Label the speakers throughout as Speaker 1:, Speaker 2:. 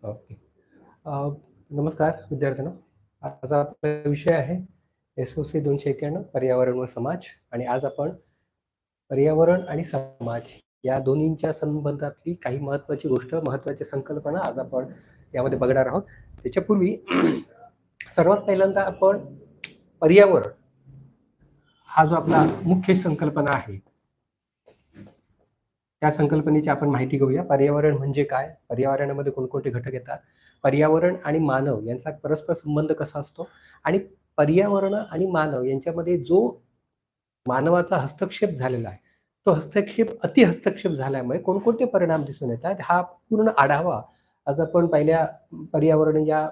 Speaker 1: Okay. नमस्कार विद्यार्थ्यांनो. आज आपला विषय आहे SOC 291 पर्यावरण व समाज आणि आज आपण पर्यावरण आणि समाज या दोन्हींच्या संबंधातली काही महत्त्वाची गोष्ट, महत्त्वाच्या संकल्पना आज आपण यामध्ये बघणार आहोत. त्याच्यापूर्वी सर्वात पहिल्यांदा आपण पर्यावरण हा जो आपला मुख्य संकल्पना आहे त्या संकल्पनेची आपण माहिती घेऊया. पर्यावरण म्हणजे काय? पर्यावरणामध्ये कोणकोणते घटक येतात? पर्यावरण आणि मानव यांचा परस्पर संबंध कसा असतो? आणि पर्यावरण आणि मानव यांच्यामध्ये जो मानवाचा हस्तक्षेप झालेला आहे, तो हस्तक्षेप अतिहस्तक्षेप झाल्यामुळे कोणकोणते परिणाम दिसून येतात, हा पूर्ण आढावा आज आपण पहिल्या पर्यावरण या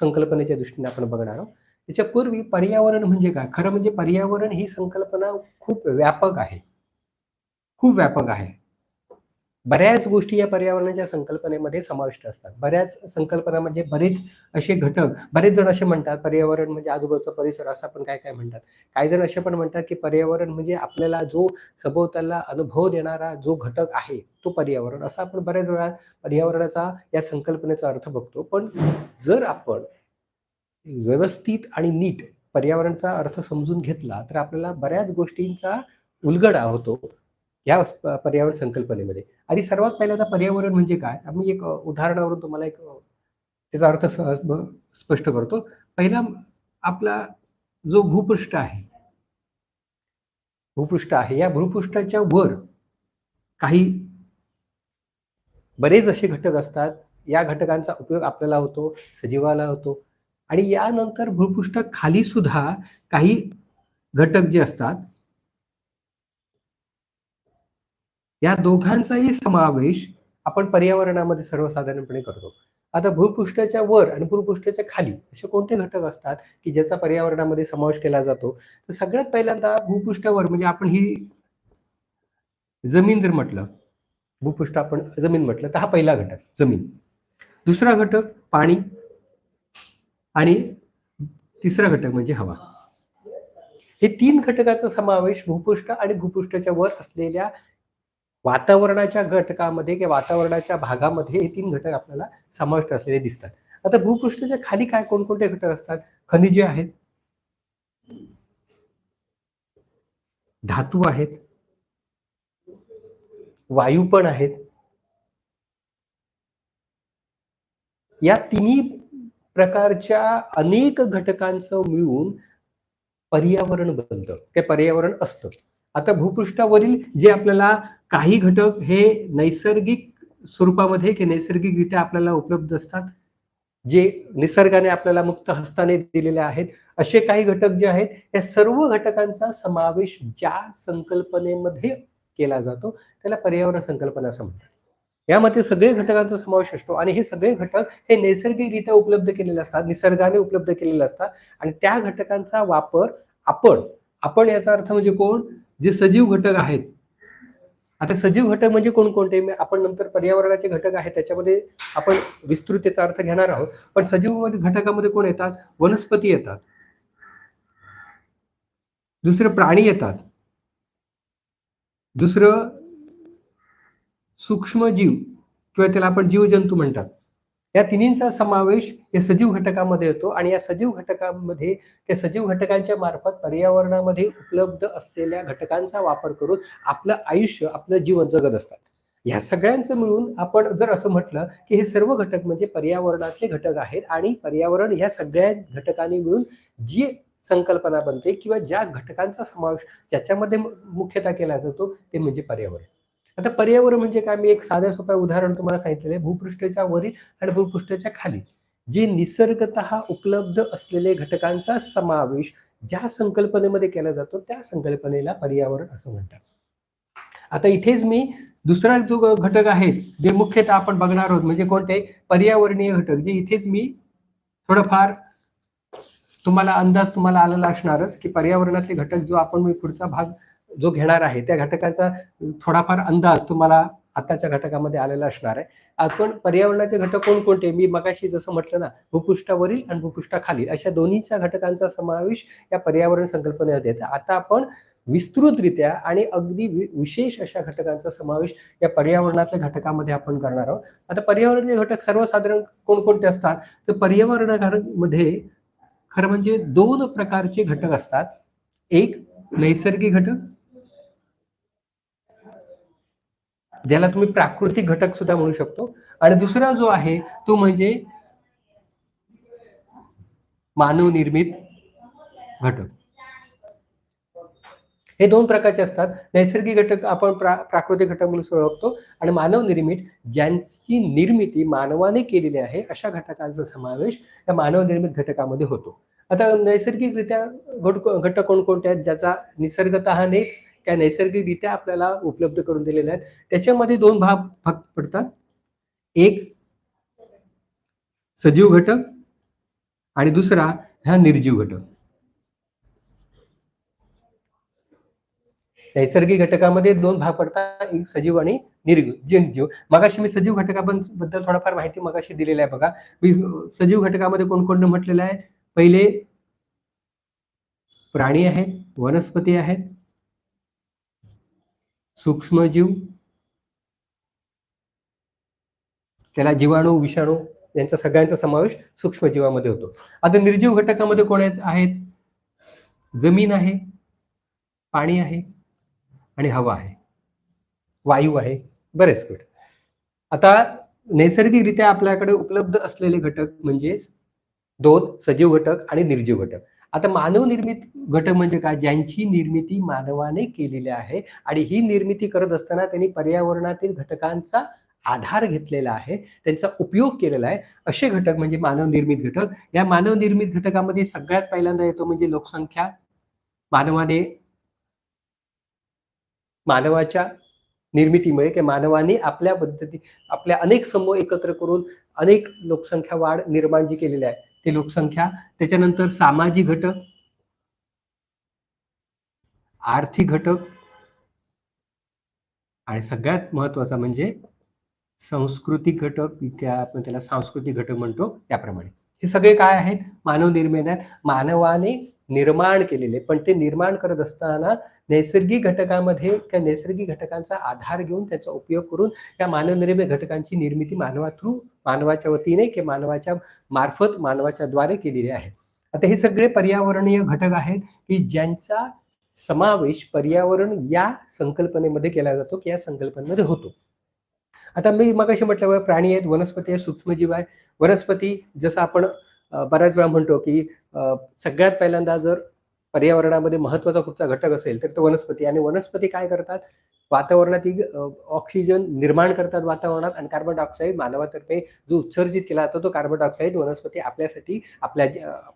Speaker 1: संकल्पनेच्या दृष्टीने आपण बघणार आहोत. त्याच्यापूर्वी पर्यावरण म्हणजे काय? खरं म्हणजे पर्यावरण ही संकल्पना खूप व्यापक आहे. खूप व्यापक आहे. बऱ्याच गोष्टी या पर्यावरणाच्या संकल्पनेमध्ये समाविष्ट असतात. बऱ्याच संकल्पना म्हणजे बरेच असे घटक, बरेच जण असे म्हणतात पर्यावरण म्हणजे आजूबाजूचा परिसर, असं आपण काय म्हणतात. काही जण असे पण म्हणतात की पर्यावरण म्हणजे आपल्याला जो सभोवतालला अनुभव देणारा जो घटक आहे तो पर्यावरण, असं आपण बऱ्याच वेळा पर्यावरणाचा या संकल्पनेचा अर्थ बघतो. पण जर आपण व्यवस्थित आणि नीट पर्यावरणाचा अर्थ समजून घेतला तर आपल्याला बऱ्याच गोष्टींचा उलगडा होतो या पर्यावरण संकल्पनेमध्ये. आणि सर्वात पहिल्यांदा पर्यावरण म्हणजे काय? आम्ही एक उदाहरणावरून तुम्हाला एक त्याचा अर्थ स्पष्ट करतो. पहिला आपला जो भूपृष्ठ आहे, या भूपृष्ठाच्या वर काही बरेच असे घटक असतात. या घटकांचा उपयोग आपल्याला होतो, सजीवाला होतो आणि यानंतर भूपृष्ठ खाली सुद्धा काही घटक जे असतात, या दोघांचाही समावेश आपण पर्यावरणामध्ये सर्वसाधारणपणे करतो. आता भूपृष्ठाच्या वर आणि भूपृष्ठाच्या खाली असे कोणते घटक असतात की ज्याचा पर्यावरणामध्ये समावेश केला जातो? तर सगळ्यात पहिल्यांदा भूपृष्ठावर म्हणजे आपण ही जमीन जर म्हटलं, भूपृष्ठ आपण जमीन म्हटलं तर हा पहिला घटक जमीन. दुसरा घटक पाणी आणि तिसरा घटक म्हणजे हवा. हे तीन घटकाचा समावेश भूपृष्ठ आणि भूपृष्ठाच्या वर असलेल्या वातावरणाच्या घटकामध्ये किंवा वातावरणाच्या भागामध्ये हे तीन घटक आपल्याला समाविष्ट असलेले दिसतात. आता भूपृष्ठाच्या खाली काय कोणकोणते घटक असतात? खनिजे आहेत, धातू आहेत, वायू पण आहेत. या तिन्ही प्रकारच्या अनेक घटकांचं मिळून पर्यावरण बनतं, ते पर्यावरण असतं. आता भूपृष्ठावरील जे आपल्याला काही घटक हे नैसर्गिक स्वरूपामध्ये की नैसर्गिकरित्या आपल्याला उपलब्ध असतात, जे निसर्गाने आपल्याला मुक्त हस्ताने दिलेले आहेत, असे काही घटक जे आहेत, या सर्व घटकांचा समावेश ज्या संकल्पनेमध्ये केला जातो त्याला पर्यावरण संकल्पना असं म्हणतात. यामध्ये सगळे घटकांचा समावेश असतो आणि हे सगळे घटक हे नैसर्गिकरित्या उपलब्ध केलेले असतात, निसर्गाने उपलब्ध केलेले असतात आणि त्या घटकांचा वापर आपण याचा अर्थ म्हणजे कोण? जे सजीव घटक आहेत. आता सजीव घटक म्हणजे कोणकोणते? आपण नंतर पर्यावरणाचे घटक आहेत त्याच्यामध्ये आपण विस्तृत त्याचा अर्थ घेणार आहोत. पण सजीव घटकामध्ये कोण येतात? वनस्पती येतात, दुसरं प्राणी येतात, दुसरं सूक्ष्मजीव किंवा त्याला आपण जीवजंतू म्हणतात. या तिन्हींचा समावेश या सजीव घटकामध्ये येतो आणि या सजीव घटकामध्ये त्या सजीव घटकांच्या मार्फत पर्यावरणामध्ये उपलब्ध असलेल्या घटकांचा वापर करून आपलं आयुष्य, आपलं जीवन जगत असतात. या सगळ्यांचं मिळून आपण जर असं म्हटलं की हे सर्व घटक म्हणजे पर्यावरणातले घटक आहेत आणि पर्यावरण ह्या सगळ्या घटकांनी मिळून जी संकल्पना बनते किंवा ज्या घटकांचा समावेश ज्याच्यामध्ये मुख्यतः केला जातो ते म्हणजे पर्यावरण. आता पर्यावरण म्हणजे काय? मी एक साध्या सोप्या उदाहरण तुम्हाला सांगितलेलं आहे. भूपृष्ठाच्या वरील आणि भूपृष्ठाच्या खाली जे निसर्गतः उपलब्ध असलेले घटकांचा समावेश ज्या संकल्पनेमध्ये केला जातो त्या संकल्पनेला पर्यावरण असं म्हणतात. आता इथेच मी दुसरा जो घटक आहे जे मुख्यतः आपण बघणार आहोत म्हणजे कोणते? पर्यावरणीय घटक, जे इथेच मी थोडंफार तुम्हाला अंदाज तुम्हाला आलेला असणारच की पर्यावरणातले घटक जो आपण मी पुढचा भाग जो घेणार आहे त्या घटकाचा थोडाफार अंदाज तुम्हाला आताच्या घटकामध्ये आलेला असणार आहे. आपण पर्यावरणाचे घटक कोणकोणते? मी मगाशी जसं म्हटलं ना, भूपृष्ठावरील आणि भूपृष्ठाखाली अशा दोन्हीच्या घटकांचा समावेश या पर्यावरण संकल्पनेमध्ये येतो. आता आपण विस्तृतरित्या आणि अगदी विशेष अशा घटकांचा समावेश या पर्यावरणातल्या घटकामध्ये आपण करणार आहोत. आता पर्यावरणीय घटक सर्वसाधारण कोणकोणते असतात? तर पर्यावरणामध्ये खरं म्हणजे 2 प्रकारचे घटक असतात. एक नैसर्गिक घटक, ज्याला तुम्ही प्राकृतिक घटक सुद्धा म्हणू शकतो, आणि दुसरा जो आहे तो म्हणजे मानव निर्मित घटक. हे 2 प्रकारचे असतात. नैसर्गिक घटक आपण प्राकृतिक घटक म्हणून ओळखतो, आणि मानव निर्मित, ज्यांची निर्मिती मानवाने केलेली आहे अशा घटकांचा समावेश या मानव निर्मित घटकामध्ये होतो. आता नैसर्गिकरित्या घटक कोणकोणते आहेत, ज्याचा निसर्गतः नाही त्या नैसर्गिकरित्या आपल्याला उपलब्ध करून दिलेले आहेत. त्याच्यामध्ये 2 भाग पडतात. एक सजीव घटक आणि दुसरा हा निर्जीव घटक. नैसर्गिक घटकामध्ये 2 भाग पडतात, एक सजीव आणि निर्जीव. मगाशी मी सजीव घटकाबद्दल थोडाफार माहिती मगाशी दिलेली आहे बघा. मी सजीव घटकामध्ये कोणकोणते म्हटलेलं आहे? पहिले प्राणी आहेत, वनस्पती आहेत, सूक्ष्मजीव, त्याला जीवाणू, विषाणू यांचा सगळ्यांचा समावेश सूक्ष्मजीवामध्ये होतो. आता निर्जीव घटकामध्ये कोण आहेत? जमीन आहे, पाणी आहे आणि हवा आहे, वायू आहे, बरेच घटक. आता नैसर्गिकरित्या आपल्याकडे उपलब्ध असलेले घटक म्हणजे 2 सजीव घटक आणि निर्जीव घटक. आता मानव निर्मित घटक म्हणजे काय? ज्यांची निर्मिती मानवाने केलेली आहे आणि ही निर्मिती करत असताना त्यांनी पर्यावरणातील घटकांचा आधार घेतलेला आहे, त्यांचा उपयोग केलेला आहे, असे घटक म्हणजे मानव निर्मित घटक. या मानव निर्मित घटकामध्ये सगळ्यात पहिल्यांदा येतो म्हणजे लोकसंख्या. मानवाच्या निर्मितीमुळे किंवा मानवाने आपल्या अनेक समूह एकत्र करून अनेक लोकसंख्या वाढ निर्माण जी केलेली आहे ती लोकसंख्या. त्याच्यानंतर सामाजिक घटक, आर्थिक घटक आणि सगळ्यात महत्वाचा म्हणजे सांस्कृतिक घटक. इथे आपण त्याला सांस्कृतिक घटक म्हणतो त्याप्रमाणे. हे सगळे काय आहेत? मानव निर्मित आहेत, मानवाने निर्माण केलेले. पण ते निर्माण करत असताना नैसर्गिक घटकामध्ये त्या नैसर्गिक घटकांचा आधार घेऊन त्याचा उपयोग करून त्या मानव निर्मित घटकांची निर्मिती मानवाच्या वतीने किंवा मानवाच्या मार्फत, मानवाच्या द्वारे केलेली आहे. आता हे सगळे पर्यावरणीय घटक आहेत की ज्यांचा समावेश पर्यावरण या संकल्पनेमध्ये केला जातो की या संकल्पनेमध्ये होतो. आता मी मगाशी म्हटल्यामुळे प्राणी आहेत, वनस्पती आहे, सूक्ष्मजीव आहे. वनस्पती जसं आपण बऱ्याच वेळा म्हणतो की सगळ्यात पहिल्यांदा जर पर्यावरणामध्ये महत्वाचा कुठचा घटक असेल तर तो वनस्पती. आणि वनस्पती काय करतात? वातावरणातील ऑक्सिजन निर्माण करतात वातावरणात, आणि कार्बन डायऑक्साईड मानवातर्फे जो उत्सर्जित केला जातो तो कार्बन डायऑक्साईड वनस्पती आपल्यासाठी, आपल्या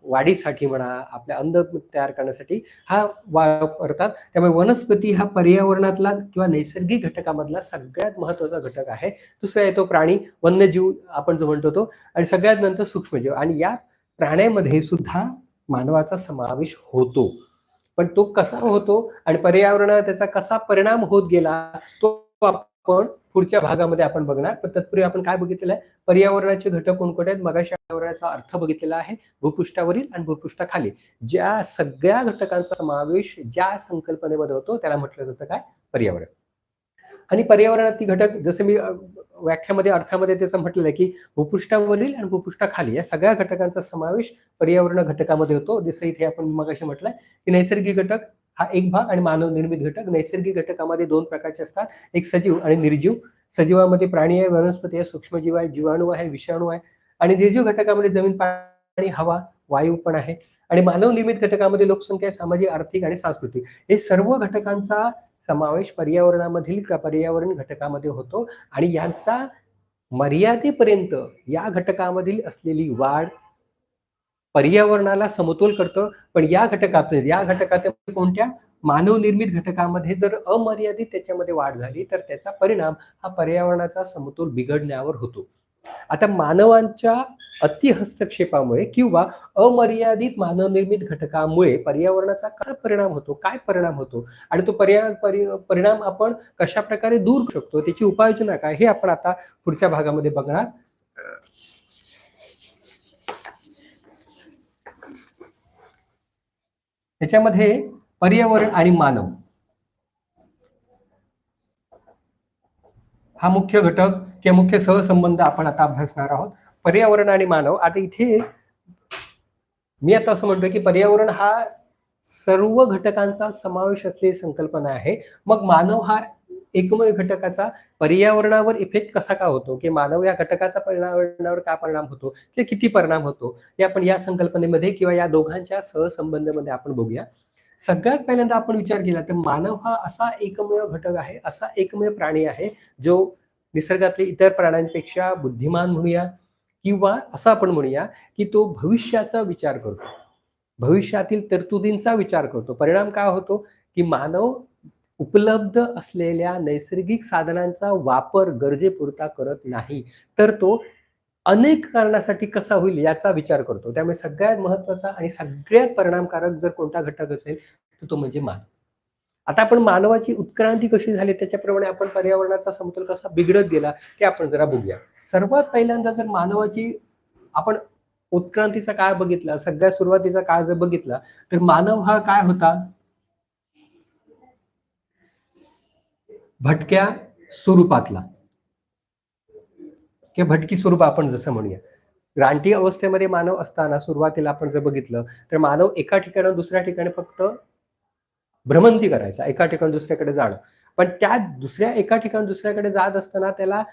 Speaker 1: वाढीसाठी म्हणा, आपल्या अन्न तयार करण्यासाठी हा वापरतात. त्यामुळे वनस्पती हा पर्यावरणातला किंवा नैसर्गिक घटकामधला सगळ्यात महत्वाचा घटक आहे. दुसरा येतो प्राणी, वन्यजीव आपण जो म्हणतो तो, आणि सगळ्यात नंतर सूक्ष्मजीव. आणि या प्राण्यामध्ये सुद्धा मानवाचा समावेश होतो. पण तो कसा होतो आणि पर्यावरणावर त्याचा कसा परिणाम होत गेला तो आपण पुढच्या भागामध्ये आपण बघणार. पण तत्पूर्वी आपण काय बघितलेलं आहे? पर्यावरणाचे घटक कोणकोणते आहेत? मगाशी पर्यावरणाचा अर्थ बघितलेला आहे, भूपृष्ठावरील आणि भूपृष्ठाखाली ज्या सगळ्या घटकांचा समावेश ज्या संकल्पनेमध्ये होतो त्याला म्हटलं जातं काय? पर्यावरण. आणि पर्यावरणातील घटक जसे मी व्याख्यामध्ये अर्थामध्ये त्याचं म्हटलेलं आहे की भूपृष्ठावरील आणि भूपृष्ठाखाली या सगळ्या घटकांचा समावेश पर्यावरण घटकामध्ये होतो. जसं इथे आपण मगाशी म्हटलंय की नैसर्गिक घटक हा एक भाग आणि मानव निर्मित घटक. नैसर्गिक घटकामध्ये 2 प्रकारचे असतात, एक सजीव आणि निर्जीव. सजीवामध्ये प्राणी आहे, वनस्पती आहे, सूक्ष्मजीव आहे, जीवाणू आहे, विषाणू आहे. आणि निर्जीव घटकामध्ये जमीन, पाणी, हवा, वायू पण आहे. आणि मानव निर्मित घटकामध्ये लोकसंख्या, सामाजिक, आर्थिक आणि सांस्कृतिक हे सर्व घटकांचा समावेश पर्यावरण घटकामध्ये होतो. आणि यांचा मर्यादेपर्यंत या घटकामधील असलेली वाढ पर्यावरणाला समतोल करतं. पण या घटकात कोणत्या मानव निर्मित घटकामध्ये जर अमर्यादित त्याच्यामध्ये वाढ झाली तर त्याचा परिणाम हा पर्यावरणाचा समतोल बिघडण्यावर होतो. आता मानवांच्या अति हस्तक्षेपामुळे किंवा अमर्यादित मानवनिर्मित घटकामुळे पर्यावरणाचा काय परिणाम होतो, आणि तो परिणाम आपण कशा प्रकारे दूर करू शकतो, त्याची उपाययोजना काय, हे आपण आता पुढच्या भागामध्ये बघणार. त्याच्यामध्ये पर्यावरण आणि मानव हा मुख्य घटक किंवा मुख्य सहसंबंध आपण आता अभ्यासणार आहोत. पर्यावरण आणि मानव. आता इथे मी आता असं म्हणतोय की पर्यावरण हा सर्व घटकांचा समावेश असलेली संकल्पना आहे. मग मानव हा एकमेव घटकाचा पर्यावरणावर इफेक्ट कसा का होतो, की मानव या घटकाचा पर्यावरणावर का परिणाम होतो, की किती परिणाम होतो, हे आपण या संकल्पनेमध्ये किंवा या दोघांच्या सहसंबंधामध्ये आपण बघूया. सगळ्यात पहिल्यांदा आपण विचार केला तर मानव हा असा एकमेव घटक आहे, असा एकमेव प्राणी आहे, जो निसर्गातले इतर प्राण्यांपेक्षा बुद्धिमान म्हणूया किंवा असं आपण म्हणूया, की तो भविष्याचा विचार करतो. भविष्यातील तरतुदींचा विचार करतो. परिणाम काय होतो, की मानव उपलब्ध असलेल्या नैसर्गिक साधनांचा वापर गरजेपुरता करत नाही. तर तो अनेक कारणासाठी कसा होईल याचा विचार करतो. त्यामुळे सगळ्यात महत्त्वाचा आणि सगळ्यात परिणामकारक जर कोणता घटक असेल, तर तो म्हणजे मानव. आता आपण मानवाची उत्क्रांती कशी झाली त्याच्याप्रमाणे आपण पर्यावरणाचा समतोल कसा बिघडत गेला ते आपण जरा बघूया. सर्वात पहिल्यांदा जर मानवाची आपण उत्क्रांतीचा काळ बघितला, सगळ्यात सुरुवातीचा काळ जर बघितला, तर मानव हा काय होता? भटक्या स्वरूपातला किंवा भटकी स्वरूप आपण जसं म्हणूया. रानटी अवस्थेमध्ये मानव असताना सुरुवातीला आपण जर बघितलं, तर मानव एका ठिकाणाहून दुसऱ्या ठिकाणी फक्त भ्रमंती करायचा, एका ठिकाणी दुसऱ्याकडे जाणं. पण त्या दुसऱ्या एका ठिकाणी दुसऱ्याकडे जात असताना त्याला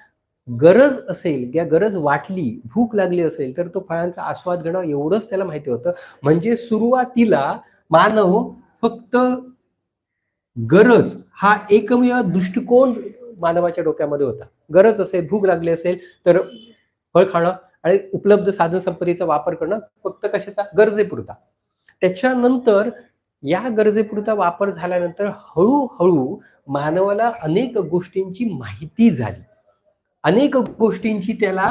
Speaker 1: गरज असेल किंवा गरज वाटली, भूक लागली असेल, तर तो फळांचा आस्वाद घेणं एवढंच त्याला माहिती होतं. म्हणजे सुरुवातीला मानव फक्त गरज हा एकमेव दृष्टिकोन मानवाच्या डोक्यामध्ये होता. गरज असेल, भूक लागली असेल, तर फळ खाणं आणि उपलब्ध साधन संपत्तीचा वापर करणं फक्त कशाचा? गरजेपुरता. त्याच्यानंतर या गरजेपुरता वापर झाल्यानंतर हळू मानवाला अनेक गोष्टींची माहिती झाली. अनेक गोष्टींची त्याला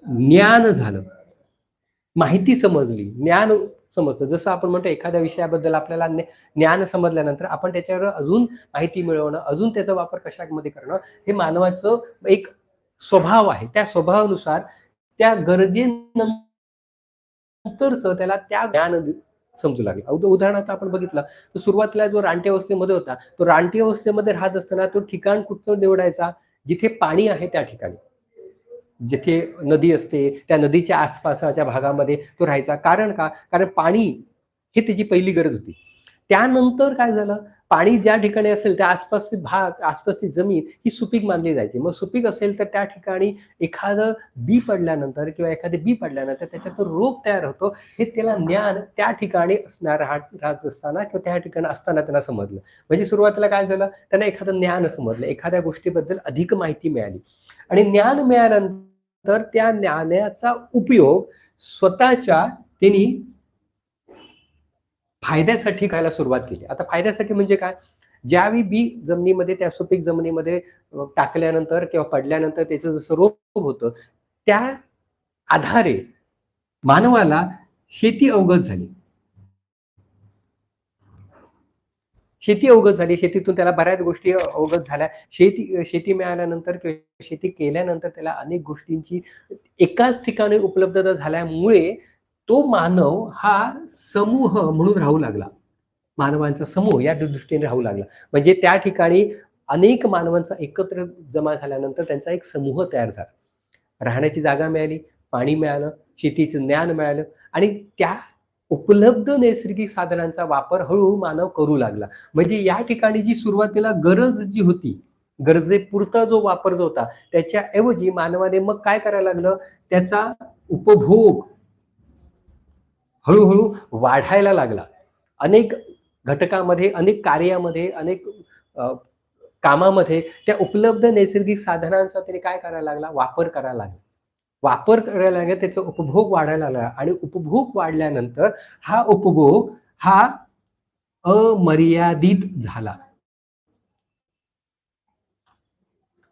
Speaker 1: ज्ञान झालं. माहिती समजली, ज्ञान समजतं. जसं आपण म्हणतो एखाद्या विषयाबद्दल आपल्याला ज्ञान समजल्यानंतर आपण त्याच्यावर अजून माहिती मिळवणं, अजून त्याचा वापर कशामध्ये करणं, हे मानवाचं एक स्वभाव आहे. त्या स्वभावानुसार त्या गरजेनंतरच त्याला त्या ज्ञान समजू लागलं. उदाहरणार्थ आपण बघितलं, तर सुरुवातीला जो रानटी अवस्थेमध्ये होता, तो रानटी अवस्थेमध्ये राहत असताना तो ठिकाण कुठचं निवडायचा? जिथे पाणी आहे त्या ठिकाणी. जिथे नदी असते, त्या नदीच्या आसपासच्या भागामध्ये तो राहायचा. कारण का? कारण पाणी ही त्याची पहिली गरज होती. त्यानंतर काय झालं? पाणी ज्या ठिकाणी असेल त्या आसपासचे भाग, आसपासची जमीन ही सुपीक मानली जायची. मग सुपीक असेल तर त्या ठिकाणी एखादं बी पडल्यानंतर किंवा एखादे बी पडल्यानंतर त्याच्यातून रोप तयार होतो, हे त्याला ज्ञान त्या ठिकाणी राहत असताना किंवा त्या ठिकाणी असताना त्यांना समजलं. म्हणजे सुरुवातीला काय झालं? त्यांना एखादं ज्ञान समजलं, एखाद्या गोष्टीबद्दल अधिक माहिती मिळाली आणि ज्ञान मिळाल्यानंतर त्या ज्ञानाचा उपयोग स्वतःच्या त्यांनी फायद्यासाठी करायला सुरुवात केली. आता फायद्यासाठी म्हणजे काय? ज्यावेळी बी जमिनीमध्ये त्या सुपीक जमिनीमध्ये टाकल्यानंतर किंवा पडल्यानंतर त्याचं जसं रोप होतं, त्या आधारे मानवाला शेती अवगत झाली. शेती अवगत झाली. शेतीतून त्याला बऱ्याच गोष्टी अवगत झाल्या. शेती मिळाल्यानंतर किंवा शेती केल्यानंतर त्याला अनेक गोष्टींची एकाच ठिकाणी उपलब्धता झाल्यामुळे तो मानव हा समूह म्हणून राहू लागला. मानवांचा समूह या दृष्टीने राहू लागला. म्हणजे त्या ठिकाणी अनेक मानवांचा एकत्र जमा झाल्यानंतर त्यांचा एक समूह तयार झाला. राहण्याची जागा मिळाली, पाणी मिळालं, शेतीचं ज्ञान मिळालं आणि त्या उपलब्ध नैसर्गिक साधनांचा वापर हळूहळू मानव करू लागला. म्हणजे या ठिकाणी जी सुरुवातीला गरज जी होती, गरजेपुरता जो वापर जो होता, त्याच्याऐवजी मानवाने मग काय करायला लागलं, त्याचा उपभोग हळू वाढायला लागला. अनेक घटकामध्ये, अनेक कार्यामध्ये, अनेक अ, कामामध्ये त्या उपलब्ध नैसर्गिक साधनांचा त्याने काय करायला लागला, वापर करायला लागला. वापर करायला लागला, त्याचा उपभोग वाढायला लागला आणि उपभोग वाढल्यानंतर हा उपभोग हा अमर्यादित झाला.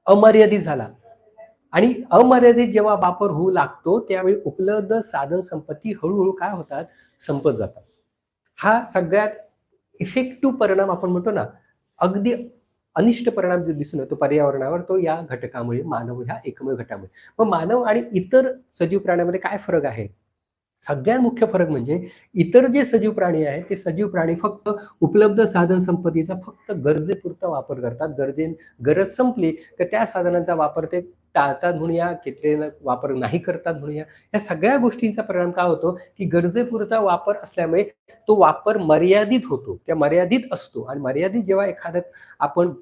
Speaker 1: अमर्यादित झाला आणि अमर्यादित जेव्हा वापर होऊ लागतो, त्यावेळी उपलब्ध साधन संपत्ती हळू काय होतात, संपत जातात. हा सगळ्यात इफेक्टिव्ह परिणाम आपण म्हणतो ना, अगदी अनिष्ट परिणाम जो दिसून येतो पर्यावरणावर, तो या घटकामुळे, मानव ह्या एकमेव घटामुळे. मग मानव आणि इतर सजीव प्राण्यामध्ये काय फरक आहे? सगळ्यात मुख्य फरक म्हणजे इतर जे सजीव प्राणी आहेत, ते सजीव प्राणी फक्त उपलब्ध साधन संपत्तीचा फक्त गरजेपुरता वापर करतात. गरज संपली तर त्या साधनांचा वापर ते टाळतात म्हणूया, कित्येक वापर नाही करतात म्हणूया. या सगळ्या गोष्टींचा परिणाम काय होतो, की गरजेपुरता वापर असल्यामुळे तो वापर मर्यादित होतो. त्या मर्यादित असतो आणि मर्यादित जेव्हा एखादं आपण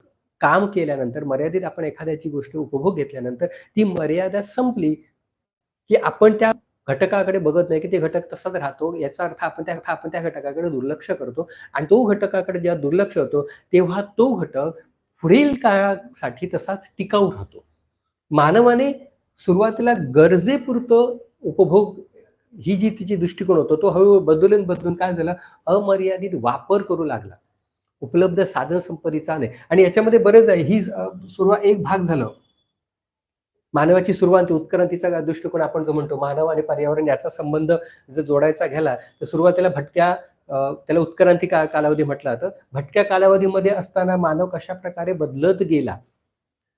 Speaker 1: काम केल्यानंतर, मर्यादित आपण एखाद्याची गोष्ट उपभोग घेतल्यानंतर ती मर्यादा संपली, की आपण त्या घटकाकडे बघत नाही, की ते घटक तसाच राहतो. याचा अर्थ आपण त्या घटकाकडे दुर्लक्ष करतो आणि तो घटकाकडे जेव्हा दुर्लक्ष होतो, तेव्हा तो घटक पुढील काळासाठी तसाच टिकाऊ राहतो. मानवाने सुरुवातीला गरजेपुरतं उपभोग ही जी तिची दृष्टिकोन होतो, तो हळू बदलून काय झालं, अमर्यादित वापर करू लागला. उपलब्ध साधन संपत्तीचा नाही आणि याच्यामध्ये बरेच आहे. सुरुवात एक भाग झालं. मानवाची सुरुवात उत्क्रांतीचा दृष्टिकोन आपण जो म्हणतो, मानव आणि पर्यावरण याचा संबंध जर जोडायचा गेला, तर सुरुवातीला त्याला उत्क्रांती कालावधी म्हटलं जातं. भटक्या कालावधीमध्ये असताना मानव कशाप्रकारे बदलत गेला,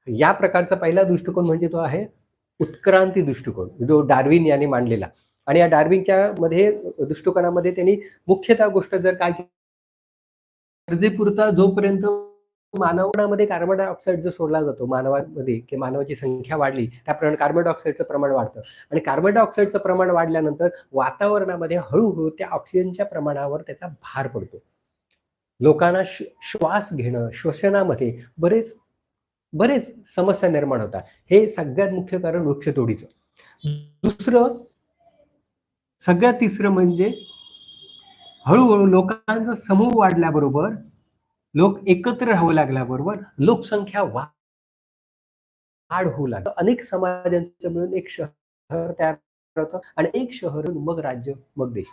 Speaker 1: या प्रकारचा पहिला दृष्टिकोन म्हणजे तो आहे उत्क्रांती दृष्टिकोन, जो डार्विन यांनी मांडलेला. आणि या डार्विनच्या मध्ये दृष्टिकोनामध्ये त्यांनी मुख्यतः गोष्ट जर काय गरजेपुरता जोपर्यंत मानवामध्ये कार्बन डायऑक्साईड जो सोडला जातो मानवामध्ये, की मानवाची संख्या वाढली त्याप्रमाणे कार्बन डायऑक्साईडचं प्रमाण वाढतं आणि कार्बन डायऑक्साईडचं प्रमाण वाढल्यानंतर वातावरणामध्ये हळूहळू त्या ऑक्सिजनच्या प्रमाणावर त्याचा भार पडतो. लोकांना श्वास घेणं, श्वसनामध्ये बरेच बरेच समस्या निर्माण होतात. हे सगळ्यात मुख्य कारण वृक्षतोडीचं. दुसरं, सगळ्यात तिसरं म्हणजे हळू लोकांचा समूह वाढल्याबरोबर, लोक एकत्र राहू लागल्याबरोबर लोकसंख्या वाढ होऊ लागली. अनेक समाजांचं मिळून एक शहर तयार होतं आणि एक शहर मग राज्य, मग देश.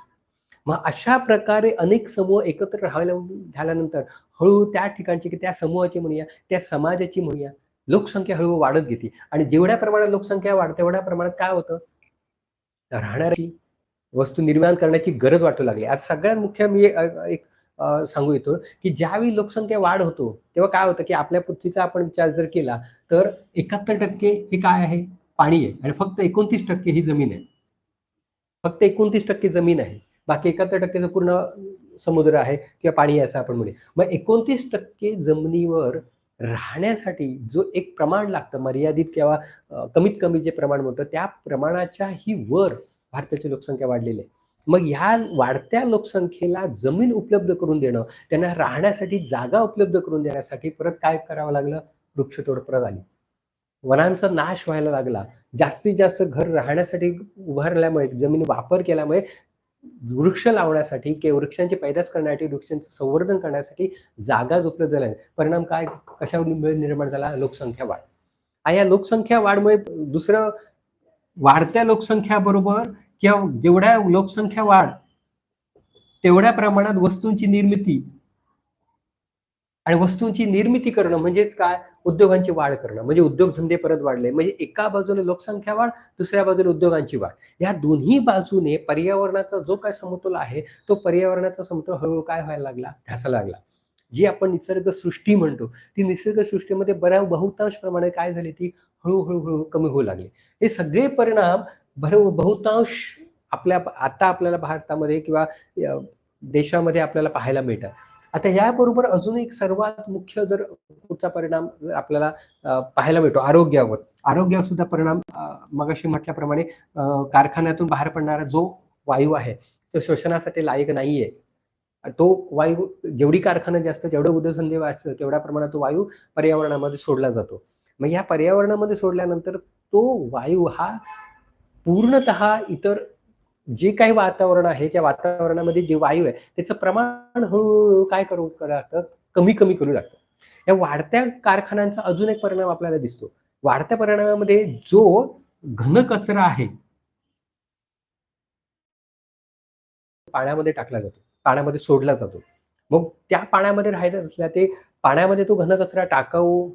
Speaker 1: मग अशा प्रकारे अनेक समूह एकत्र राहायला झाल्यानंतर हळू त्या ठिकाणची, की त्या समूहाची म्हणूया, त्या समाजाची म्हणूया, लोकसंख्या हळू वाढत गेली आणि जेवढ्या प्रमाणात लोकसंख्या वाढते तेवढ्या प्रमाणात काय होतं, राहणारी वस्तू निर्माण करण्याची गरज वाटू लागली. आज सगळ्यात मुख्य मी एक सांगू इच्छितो, की ज्यावेळी लोकसंख्या वाढ होतो, तेव्हा काय होतं, की आपल्या पृथ्वीचा आपण विचार जर केला, तर 71% हे काय आहे? पाणी आहे आणि फक्त 29% ही जमीन आहे. फक्त 29% जमीन आहे. बाकी 71% पूर्ण समुद्र आहे किंवा पाणी आहे असं आपण म्हणूया. मग 29% जमिनीवर राहण्यासाठी जो एक प्रमाण लागतं मर्यादित किंवा कमीत कमी जे प्रमाण म्हणतो त्या प्रमाणाच्याही वर भारताची लोकसंख्या वाढलेली आहे. मग ह्या वाढत्या लोकसंख्येला जमीन उपलब्ध करून देणं, त्यांना राहण्यासाठी जागा उपलब्ध करून देण्यासाठी परत काय करावं लागलं? वृक्षतोड परत आली. वनांचा नाश व्हायला लागला. जास्तीत जास्त घर राहण्यासाठी उभारल्यामुळे, जमीन वापर केल्यामुळे वृक्ष लावण्यासाठी किंवा वृक्षांची पैदास करण्यासाठी, वृक्षांचं संवर्धन करण्यासाठी जागाच उपलब्ध झाल्या. परिणाम काय कशामुळे निर्माण झाला? लोकसंख्या वाढ. आणि या लोकसंख्या वाढमुळे दुसरं, वाढत्या लोकसंख्याबरोबर किंवा जेवढ्या लोकसंख्या वाढ, तेवढ्या प्रमाणात वस्तूंची निर्मिती आणि वस्तूंची निर्मिती करणं म्हणजेच काय? उद्योगांची वाढ करणं. म्हणजे उद्योगधंदे परत वाढले. म्हणजे एका बाजूने लोकसंख्या वाढ, दुसऱ्या बाजूने उद्योगांची वाढ. या दोन्ही बाजूने पर्यावरणाचा जो काही समतोल आहे, तो पर्यावरणाचा समतोल हळू काय व्हायला लागला? ढासळायला लागला. जी आपण निसर्ग सृष्टी म्हणतो, ती निसर्ग सृष्टीमध्ये बहुतांश प्रमाणे काय झाली, ती हळू कमी होऊ लागली. हे सगळे परिणाम बहुतांश आता आपल्याला भारतामध्ये किंवा अ, देशामध्ये आपल्याला पाहायला मिळतात. आता याबरोबर अजून एक सर्वात मुख्य जर पुढचा परिणाम जर आपल्याला पाहायला मिळतो आरोग्यावर. आरोग्यावर सुद्धा परिणाम मगाशी म्हटल्याप्रमाणे कारखान्यातून बाहेर पडणारा जो वायू आहे, तो श्वसनासाठी लायक नाहीये. तो वायू जेवढी कारखाने जास्त, जेवढे उद्योगधंदे वाढतात, तेवढ्या प्रमाणात तो वायू पर्यावरणामध्ये सोडला जातो. मग या पर्यावरणामध्ये सोडल्यानंतर तो वायू हा पूर्णतः इतर जे काही वातावरण आहे, त्या वातावरणामध्ये जे वायू आहे, त्याचं प्रमाण हळू काय करू लागतं, कमी करू लागतं. या वाढत्या कारखान्यांचा अजून एक परिणाम आपल्याला दिसतो. वाढत्या परिणामामध्ये जो घनकचरा आहे, पाण्यामध्ये टाकला जातो, पाण्यामध्ये सोडला जातो. मग त्या पाण्यामध्ये राहायचं असल्या ते पाण्यामध्ये तो घनकचरा टाकाऊ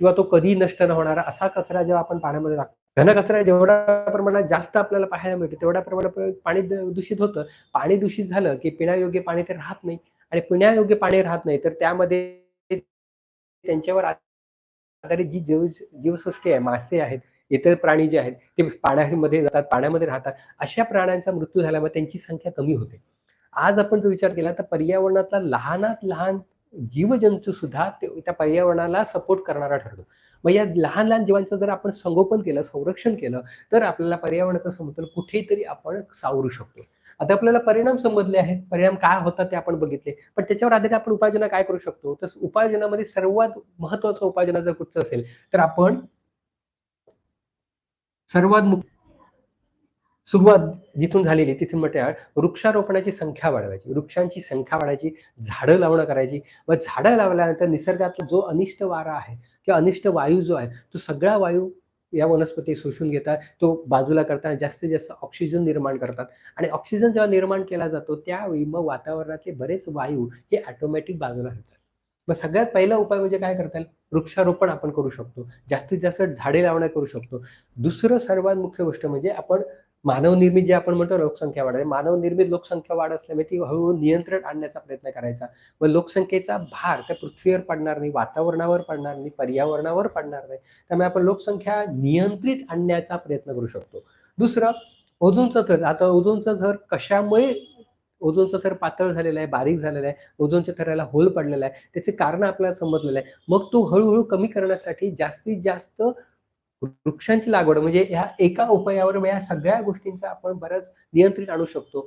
Speaker 1: किंवा तो कधी नष्ट न होणारा असा कचरा जेव्हा आपण पाण्यामध्ये टाकतो, घनकचरा जेवढ्या प्रमाणात जास्त आपल्याला पाहायला मिळतो, तेवढ्या प्रमाणात पाणी दूषित होतं. पाणी दूषित झालं, की पिण्यायोग्य पाणी ते राहत नाही आणि पिण्यायोग्य पाणी राहत नाही, तर त्यामध्ये त्यांच्यावर आधारित जी जीवसृष्टी आहे, मासे आहेत, इतर प्राणी जे आहेत ते पाण्यामध्ये जातात, पाण्यामध्ये राहतात. अशा प्राण्यांचा मृत्यू झाल्यामुळे त्यांची संख्या कमी होते. आज आपण जर विचार केला तर पर्यावरणातला लहानात लहान जीवजंतू सुद्धा त्या पर्यावरणाला सपोर्ट करणारा ठरतो. मग या लहान-लहान जीवांचं जर आपण संगोपन केलं, संरक्षण केलं, तर आपल्याला पर्यावरणाचा समतोल कुठेतरी आपण सावरू शकतो. आता आपल्याला परिणाम समजले आहेत. परिणाम काय होतात ते आपण बघितले. पण त्याच्यावर आधारित आपण उपाययोजना काय करू शकतो? तर उपाययोजनामध्ये सर्वात महत्त्वाचा उपाययोजना जर कुठचं असेल, तर आपण सर्वात सुरुवात जिथून झालेली तिथून म्हटल्यावर वृक्षारोपणाची संख्या वाढवायची. वृक्षांची संख्या वाढवायची, झाडं लावणं करायची. मग झाडं लावल्यानंतर निसर्गातला जो अनिष्ट वारा आहे किंवा अनिष्ट वायू जो आहे, तो सगळा वायू या वनस्पती शोषून घेतात. तो बाजूला करतात. जास्तीत जास्त ऑक्सिजन निर्माण करतात आणि ऑक्सिजन जेव्हा निर्माण केला जातो, त्यावेळी मग वातावरणातले बरेच वायू हे ऑटोमॅटिक बाजूला होतात. मग सगळ्यात पहिला उपाय म्हणजे काय करता येईल? वृक्षारोपण आपण करू शकतो. जास्तीत जास्त झाडे लावणं करू शकतो. दुसरं सर्वात मुख्य गोष्ट म्हणजे आपण मानवनिर्मित जे आपण म्हणतो लोकसंख्या वाढ आहे. मानवनिर्मित लोकसंख्या वाढ असल्यामुळे ती हळू-हळू नियंत्रण आणण्याचा प्रयत्न करायचा. व लोकसंख्येचा भार त्या पृथ्वीवर पडणार नाही, वातावरणावर पडणार नाही, पर्यावरणावर पडणार नाही. त्यामुळे आपण लोकसंख्या नियंत्रित आणण्याचा प्रयत्न करू शकतो. दुसरं ओझोनचा थर. आता ओझोनचा थर कशामुळे ओझोनचा थर पातळ झालेला आहे, बारीक झालेला आहे, ओझोनच्या थराला होल पडलेला आहे. त्याचे कारण आपल्याला समजलेलं आहे. मग तो हळू कमी करण्यासाठी जास्तीत जास्त वृक्षांची लागवड म्हणजे ह्या एका उपायावर या सगळ्या गोष्टींचा आपण बऱ्याच नियंत्रित आणू शकतो.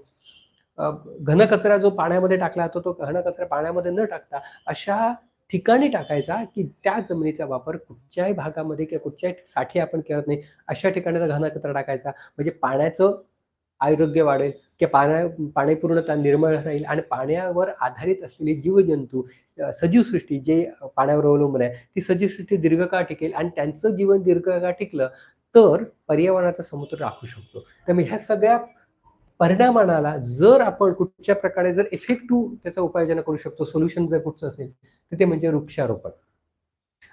Speaker 1: घनकचरा जो पाण्यामध्ये टाकला जातो, तो घनकचरा पाण्यामध्ये न टाकता अशा ठिकाणी टाकायचा, की त्या जमिनीचा वापर कुठच्याही भागामध्ये किंवा कुठच्याही साठी आपण करत नाही. अशा ठिकाणी घनकचरा टाकायचा. म्हणजे पाण्याचं आरोग्य वाढेल, की पाणी पूर्णतः निर्मळ राहील आणि पाण्यावर आधारित असलेली जीवजंतू, सजीवसृष्टी जे पाण्यावर अवलंबून आहे, ती सजीवसृष्टी दीर्घकाळ टिकेल आणि त्यांचं जीवन दीर्घकाळ टिकलं, तर पर्यावरणाचा समतोल राखू शकतो. त्यामुळे ह्या सगळ्या परिणामाला जर आपण कुठच्या प्रकारे जर इफेक्टिव्ह त्याचा उपाययोजना करू शकतो, सोल्युशन जर कुठचं असेल, तर ते म्हणजे वृक्षारोपण.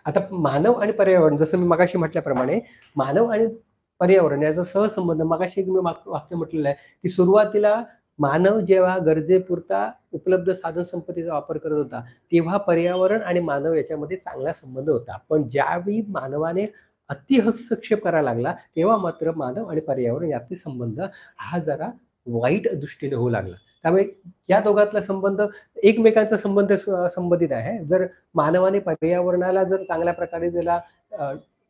Speaker 1: आता मानव आणि पर्यावरण जसं मी मगाशी म्हटल्याप्रमाणे मानव आणि पर्यावरण याचा सहसंबंध मगाशी एक मी वाक्य म्हटलेलं आहे, की सुरुवातीला मानव जेव्हा गरजेपुरता उपलब्ध साधनसंपत्तीचा वापर करत होता, तेव्हा पर्यावरण आणि मानव याच्यामध्ये चांगला संबंध होता. पण ज्यावेळी मानवाने अति हस्तक्षेप करायला लागला, तेव्हा मात्र मानव आणि पर्यावरण यातील संबंध हा जरा वाईट दृष्टीने होऊ लागला. त्यामुळे या दोघातला संबंध एकमेकांचा संबंध संबंधित आहे. जर मानवाने पर्यावरणाला जर चांगल्या प्रकारे त्याला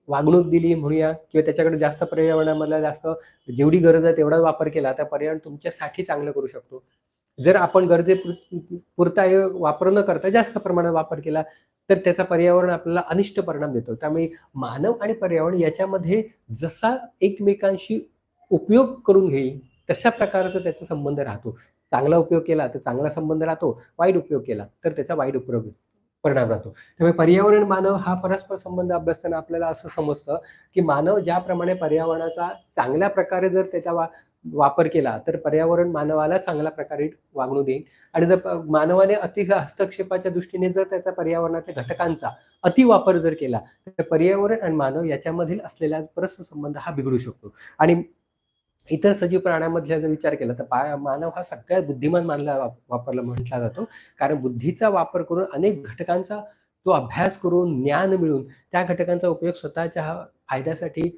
Speaker 1: वागणूक दिली म्हणूया किंवा त्याच्याकडे जास्त पर्यावरणामधला जास्त जेवढी गरज आहे तेवढा वापर केला, तर पर्यावरण तुमच्यासाठी चांगलं करू शकतो. जर आपण पुरता हे वापर न करता जास्त प्रमाणात वापर केला, तर त्याचा पर्यावरण आपल्याला अनिष्ट परिणाम देतो. त्यामुळे मानव आणि पर्यावरण याच्यामध्ये जसा एकमेकांशी उपयोग करून घेईल, तशा प्रकारचा त्याचा संबंध राहतो. चांगला उपयोग केला तर चांगला संबंध राहतो, वाईट उपयोग केला तर त्याचा वाईट उपयोग परिणाम राहतो. त्यामुळे पर्यावरण मानव हा परस्पर संबंध अभ्यासताना आपल्याला असं समजतं, की मानव ज्याप्रमाणे पर्यावरणाचा चांगल्या प्रकारे जर त्याचा वापर केला, तर पर्यावरण मानवाला चांगल्या प्रकारे वागणूक देईल आणि जर मानवाने अति हस्तक्षेपाच्या दृष्टीने जर त्याचा पर्यावरणाच्या घटकांचा अतिवापर जर केला, तर पर्यावरण आणि मानव याच्यामधील असलेला परस्पर संबंध हा बिघडू शकतो आणि इतर सजीव प्राण्यांमधला जर विचार केला तर मानव हा सगळ्यात बुद्धिमान वापरला म्हटला जातो. कारण बुद्धीचा वापर करून अनेक घटकांचा तो अभ्यास करून, ज्ञान मिळवून त्या घटकांचा उपयोग स्वतःच्या फायद्यासाठी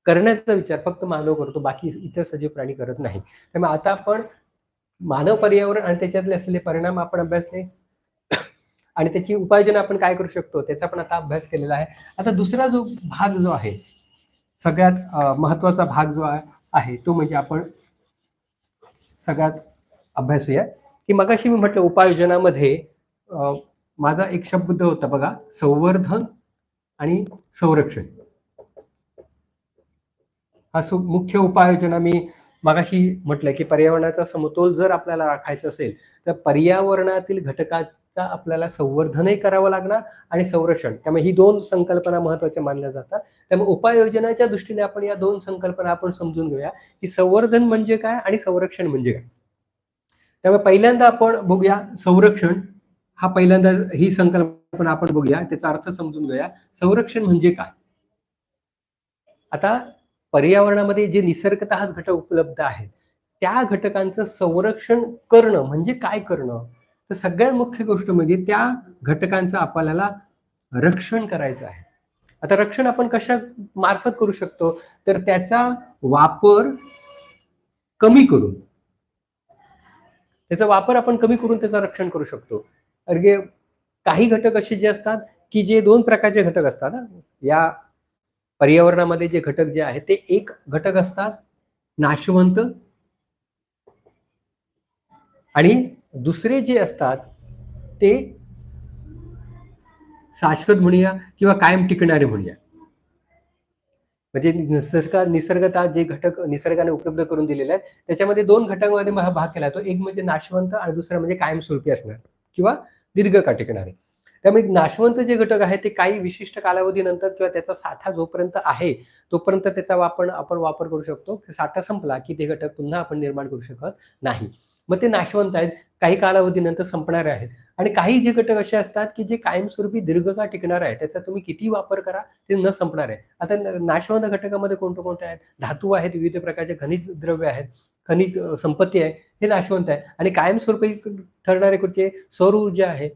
Speaker 1: करण्याचा विचार फक्त मानव करतो. बाकी इतर सजीव प्राणी करत नाही. त्यामुळे आता आपण मानव पर्यावरण आणि त्याच्यातले असलेले परिणाम आपण अभ्यासले आणि त्याची उपाययोजना आपण काय करू शकतो त्याचा पण आता अभ्यास केलेला आहे. आता दुसरा जो भाग जो आहे, सगळ्यात महत्त्वाचा भाग जो आहे तो म्हणजे आपण सगळ्यात अभ्यासूया, की मगाशी मी म्हटलं उपाययोजनामध्ये माझा एक शब्द होता बघा, संवर्धन आणि संरक्षण. हा मुख्य उपाययोजना मी मगाशी म्हटलं, की पर्यावरणाचा समतोल जर आपल्याला राखायचा असेल, तर पर्यावरणातील घटकाचा आपल्याला संवर्धनही करावं लागणार आणि संरक्षण. त्यामुळे ही 2 संकल्पना महत्त्वाच्या मानल्या जातात. त्यामुळे उपाययोजनाच्या दृष्टीने आपण या 2 संकल्पना आपण समजून घेऊया, की संवर्धन म्हणजे काय आणि संरक्षण म्हणजे काय? त्यामुळे पहिल्यांदा आपण बघूया संरक्षण हा पहिल्यांदा ही संकल्पना आपण बघूया, त्याचा अर्थ समजून घेऊया. संरक्षण म्हणजे काय? आता पर्यावरणामध्ये जे निसर्गतः घटक उपलब्ध आहेत, त्या घटकांचं संरक्षण करणं म्हणजे काय करणं? तर सगळ्यात मुख्य गोष्ट म्हणजे त्या घटकांचं आपल्याला रक्षण करायचं आहे. आता रक्षण आपण कशा मार्फत करू शकतो, तर त्याचा वापर कमी करून, त्याचा वापर आपण कमी करून त्याचं रक्षण करू शकतो. कारण काही घटक असे जे असतात, की जे 2 प्रकारचे घटक असतात हां. या पर्यावरणामध्ये जे घटक जे आहेत, ते एक घटक असतात नाशवंत आणि दुसरे जे असतात ते शाश्वत म्हणूया किंवा कायम टिकणारे म्हणूया. म्हणजे निसर्गतः जे घटक निसर्गाने उपलब्ध करून दिलेले आहेत, त्याच्यामध्ये 2 घटकांमध्ये हा भाग केला जातो. एक म्हणजे नाशवंत आणि दुसरा म्हणजे कायमस्वरूपी असणार किंवा दीर्घकाळ टिकणारे. त्यामुळे नाशवंत जे घटक आहेत ते काही विशिष्ट कालावधीनंतर किंवा त्याचा साठा जोपर्यंत आहे, तोपर्यंत त्याचा आपण वापर करू शकतो. साठा संपला की ते घटक पुन्हा आपण निर्माण करू शकत नाही. मग ते नाशवंत आहेत, काही कालावधीनंतर संपणारे आहेत आणि काही जे घटक असे असतात, की जे कायमस्वरूपी दीर्घकाळ टिकणार आहे. त्याचा तुम्ही कितीही वापर करा, ते न संपणार आहे. आता नाशवंत घटकामध्ये कोणते-कोणते आहेत? धातू आहेत, विविध प्रकारचे खनिज द्रव्य आहेत, खनिज संपत्ती आहे, हे नाशवंत आहे आणि कायमस्वरूपी ठरणारे कुठचे? सौर ऊर्जा आहे,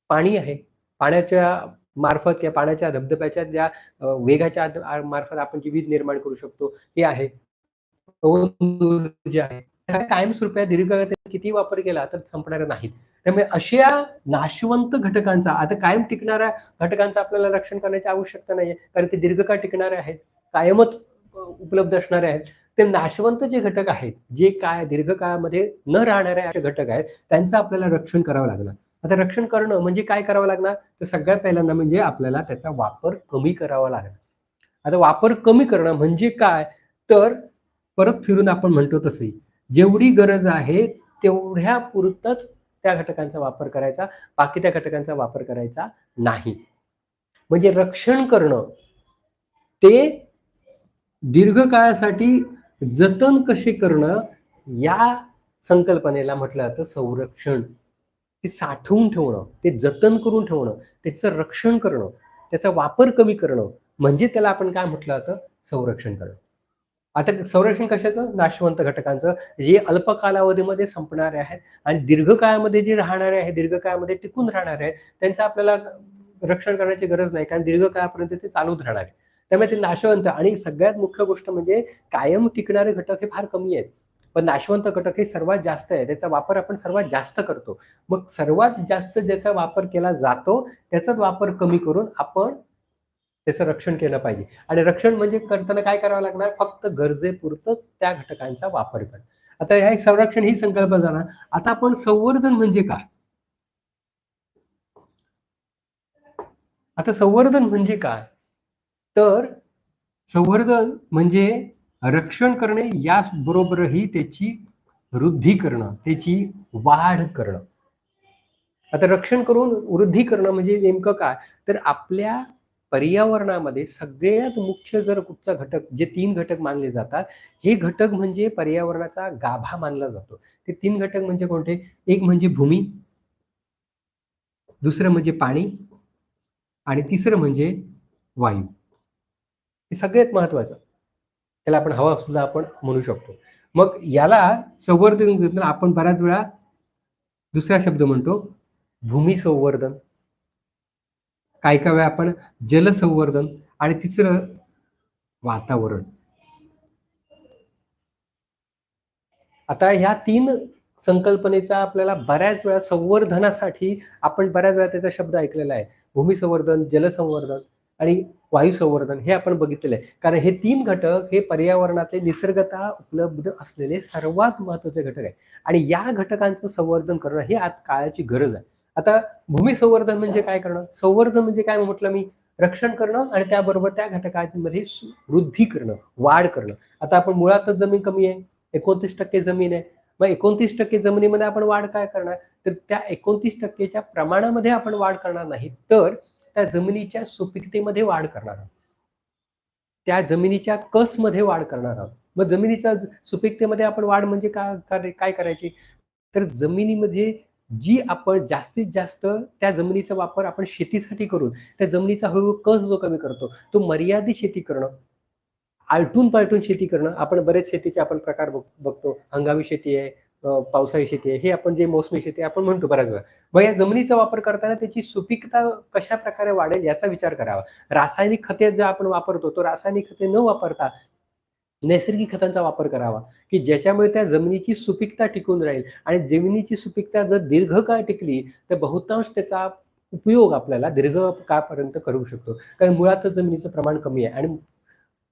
Speaker 1: पाणी आहे. पाण्याच्या मार्फत किंवा पाण्याच्या धबधब्याच्या ज्या वेगाच्या मार्फत आपण जी वीज निर्माण करू शकतो, हे आहे. पवन ऊर्जा आहे. त्या कायमस्वरूपी दीर्घकाळ कितीही वापर केला तर संपणाऱ्या नाहीत. त्यामुळे अशा नाशवंत घटकांचा, आता कायम टिकणाऱ्या घटकांचं आपल्याला रक्षण करण्याची आवश्यकता नाहीये. कारण ते दीर्घकाळ टिकणारे आहेत. कायमच उपलब्ध असणारे आहेत. ते नाशवंत जे घटक आहेत, जे काय दीर्घकाळामध्ये न राहणारे असे घटक आहेत, त्यांचं आपल्याला रक्षण करावं लागणार. आता रक्षण करणं म्हणजे काय करावं लागणार? तर सगळ्यात पहिल्यांदा म्हणजे आपल्याला त्याचा वापर कमी करावा लागणार. आता वापर कमी करणं म्हणजे काय? तर परत फिरून आपण म्हणतो तसंही, जेवढी गरज आहे तेवढ्या पुरतच त्या घटकांचा वापर करायचा, बाकी त्या घटकांचा वापर करायचा नाही. म्हणजे रक्षण करणं, ते दीर्घकाळासाठी जतन कसे करणं, या संकल्पनेला म्हटलं जातं संरक्षण. ते साठवून ठेवणं, ते जतन करून ठेवणं, त्याचं रक्षण करणं, त्याचा वापर कमी करणं, म्हणजे त्याला आपण काय म्हटलं जातं? संरक्षण करणं. आता संरक्षण कशाचं? नाशवंत घटकांचं, जे अल्प कालावधीमध्ये संपणारे आहेत आणि दीर्घकाळामध्ये जे राहणारे आहेत, दीर्घकाळामध्ये टिकून राहणारे आहेत, त्यांचं आपल्याला रक्षण करण्याची गरज नाही. कारण दीर्घकाळापर्यंत ते चालूच राहणार आहे. त्यामुळे ते नाशवंत आणि सगळ्यात मुख्य गोष्ट म्हणजे कायम टिकणारे घटक हे फार कमी आहेत. पण नाशवंत घटक हे सर्वात जास्त आहे. त्याचा वापर आपण सर्वात जास्त करतो. मग सर्वात जास्त ज्याचा वापर केला जातो, त्याचाच वापर कमी करून आपण त्याचं रक्षण केलं पाहिजे. आणि रक्षण म्हणजे करताना काय करावं लागणार? फक्त गरजेपुरतच त्या घटकांचा वापर करणं. आता हे संरक्षण ही संकल्पना झाला. आता आपण संवर्धन म्हणजे काय? आता संवर्धन म्हणजे काय? तर संवर्धन म्हणजे रक्षण करणे, याबरोबरही त्याची वृद्धी करणं, त्याची वाढ करणं. आता रक्षण करून वृद्धी करणं म्हणजे नेमकं काय? तर आपल्या पर्यावरणामध्ये सगळ्यात मुख्य जर कुठचा घटक, जे 3 घटक मानले जातात, हे घटक म्हणजे पर्यावरणाचा गाभा मानला जातो. ते 3 घटक म्हणजे कोणते? एक म्हणजे भूमी, दुसरं म्हणजे पाणी आणि तिसरं म्हणजे वायू. हे सगळ्यात महत्त्वाचं. त्याला आपण हवा सुद्धा आपण म्हणू शकतो. मग याला संवर्धन आपण बऱ्याच वेळा दुसरा शब्द म्हणतो, भूमी संवर्धन. काही-काही वेळा आपण जलसंवर्धन आणि तिसरं वातावरण. आता ह्या 3 संकल्पनेचा आपल्याला बऱ्याच वेळा संवर्धनासाठी आपण बऱ्याच वेळा त्याचा शब्द ऐकलेला आहे. भूमी संवर्धन, जलसंवर्धन आणि वायू संवर्धन हे आपण बघितलेलं आहे. कारण हे 3 घटक हे पर्यावरणातले निसर्गतः उपलब्ध असलेले सर्वात महत्त्वाचे घटक आहेत आणि या घटकांचं संवर्धन करणं ही आज काळाची गरज आहे. आता भूमी संवर्धन म्हणजे काय करणं? संवर्धन म्हणजे काय म्हटलं मी? रक्षण करणं आणि त्याबरोबर त्या घटकांमध्ये वृद्धी करणं, वाढ करणं. आता आपण मुळातच जमीन कमी आहे. 29% जमीन आहे. मग 29% जमिनीमध्ये आपण वाढ काय करणार? तर त्या 29% च्या प्रमाणामध्ये आपण वाढ करणार नाही, तर त्या जमिनीच्या सुपीकतेमध्ये वाढ करणार आहोत. त्या जमिनीच्या कसमध्ये वाढ करणार आहोत. मग जमिनीच्या सुपीकतेमध्ये आपण वाढ म्हणजे काय करायची? तर जमिनीमध्ये जी आपण जास्तीत जास्त त्या जमिनीचा वापर आपण शेतीसाठी करून त्या जमिनीचा हळूहळू कस जो कमी करतो, तो मर्यादित शेती करणं, आलटून-पालटून शेती करणं. आपण बरेच शेतीचे आपण प्रकार बघतो. हंगामी शेती आहे, पावसाळी शेती आहे, हे आपण जे मोसमी शेती आपण म्हणतो बऱ्याच वेळा. मग या जमिनीचा वापर करताना त्याची सुपीकता कशाप्रकारे वाढेल याचा विचार करावा. रासायनिक खते जे आपण वापरतो, तो रासायनिक खते न वापरता नैसर्गिक खतांचा वापर करावा, की ज्याच्यामुळे त्या जमिनीची सुपीकता टिकून राहील आणि जमिनीची सुपीकता जर दीर्घकाळ टिकली, तर बहुतांश त्याचा उपयोग आपल्याला दीर्घकाळपर्यंत करू शकतो. कारण मुळातच जमिनीचं प्रमाण कमी आहे आणि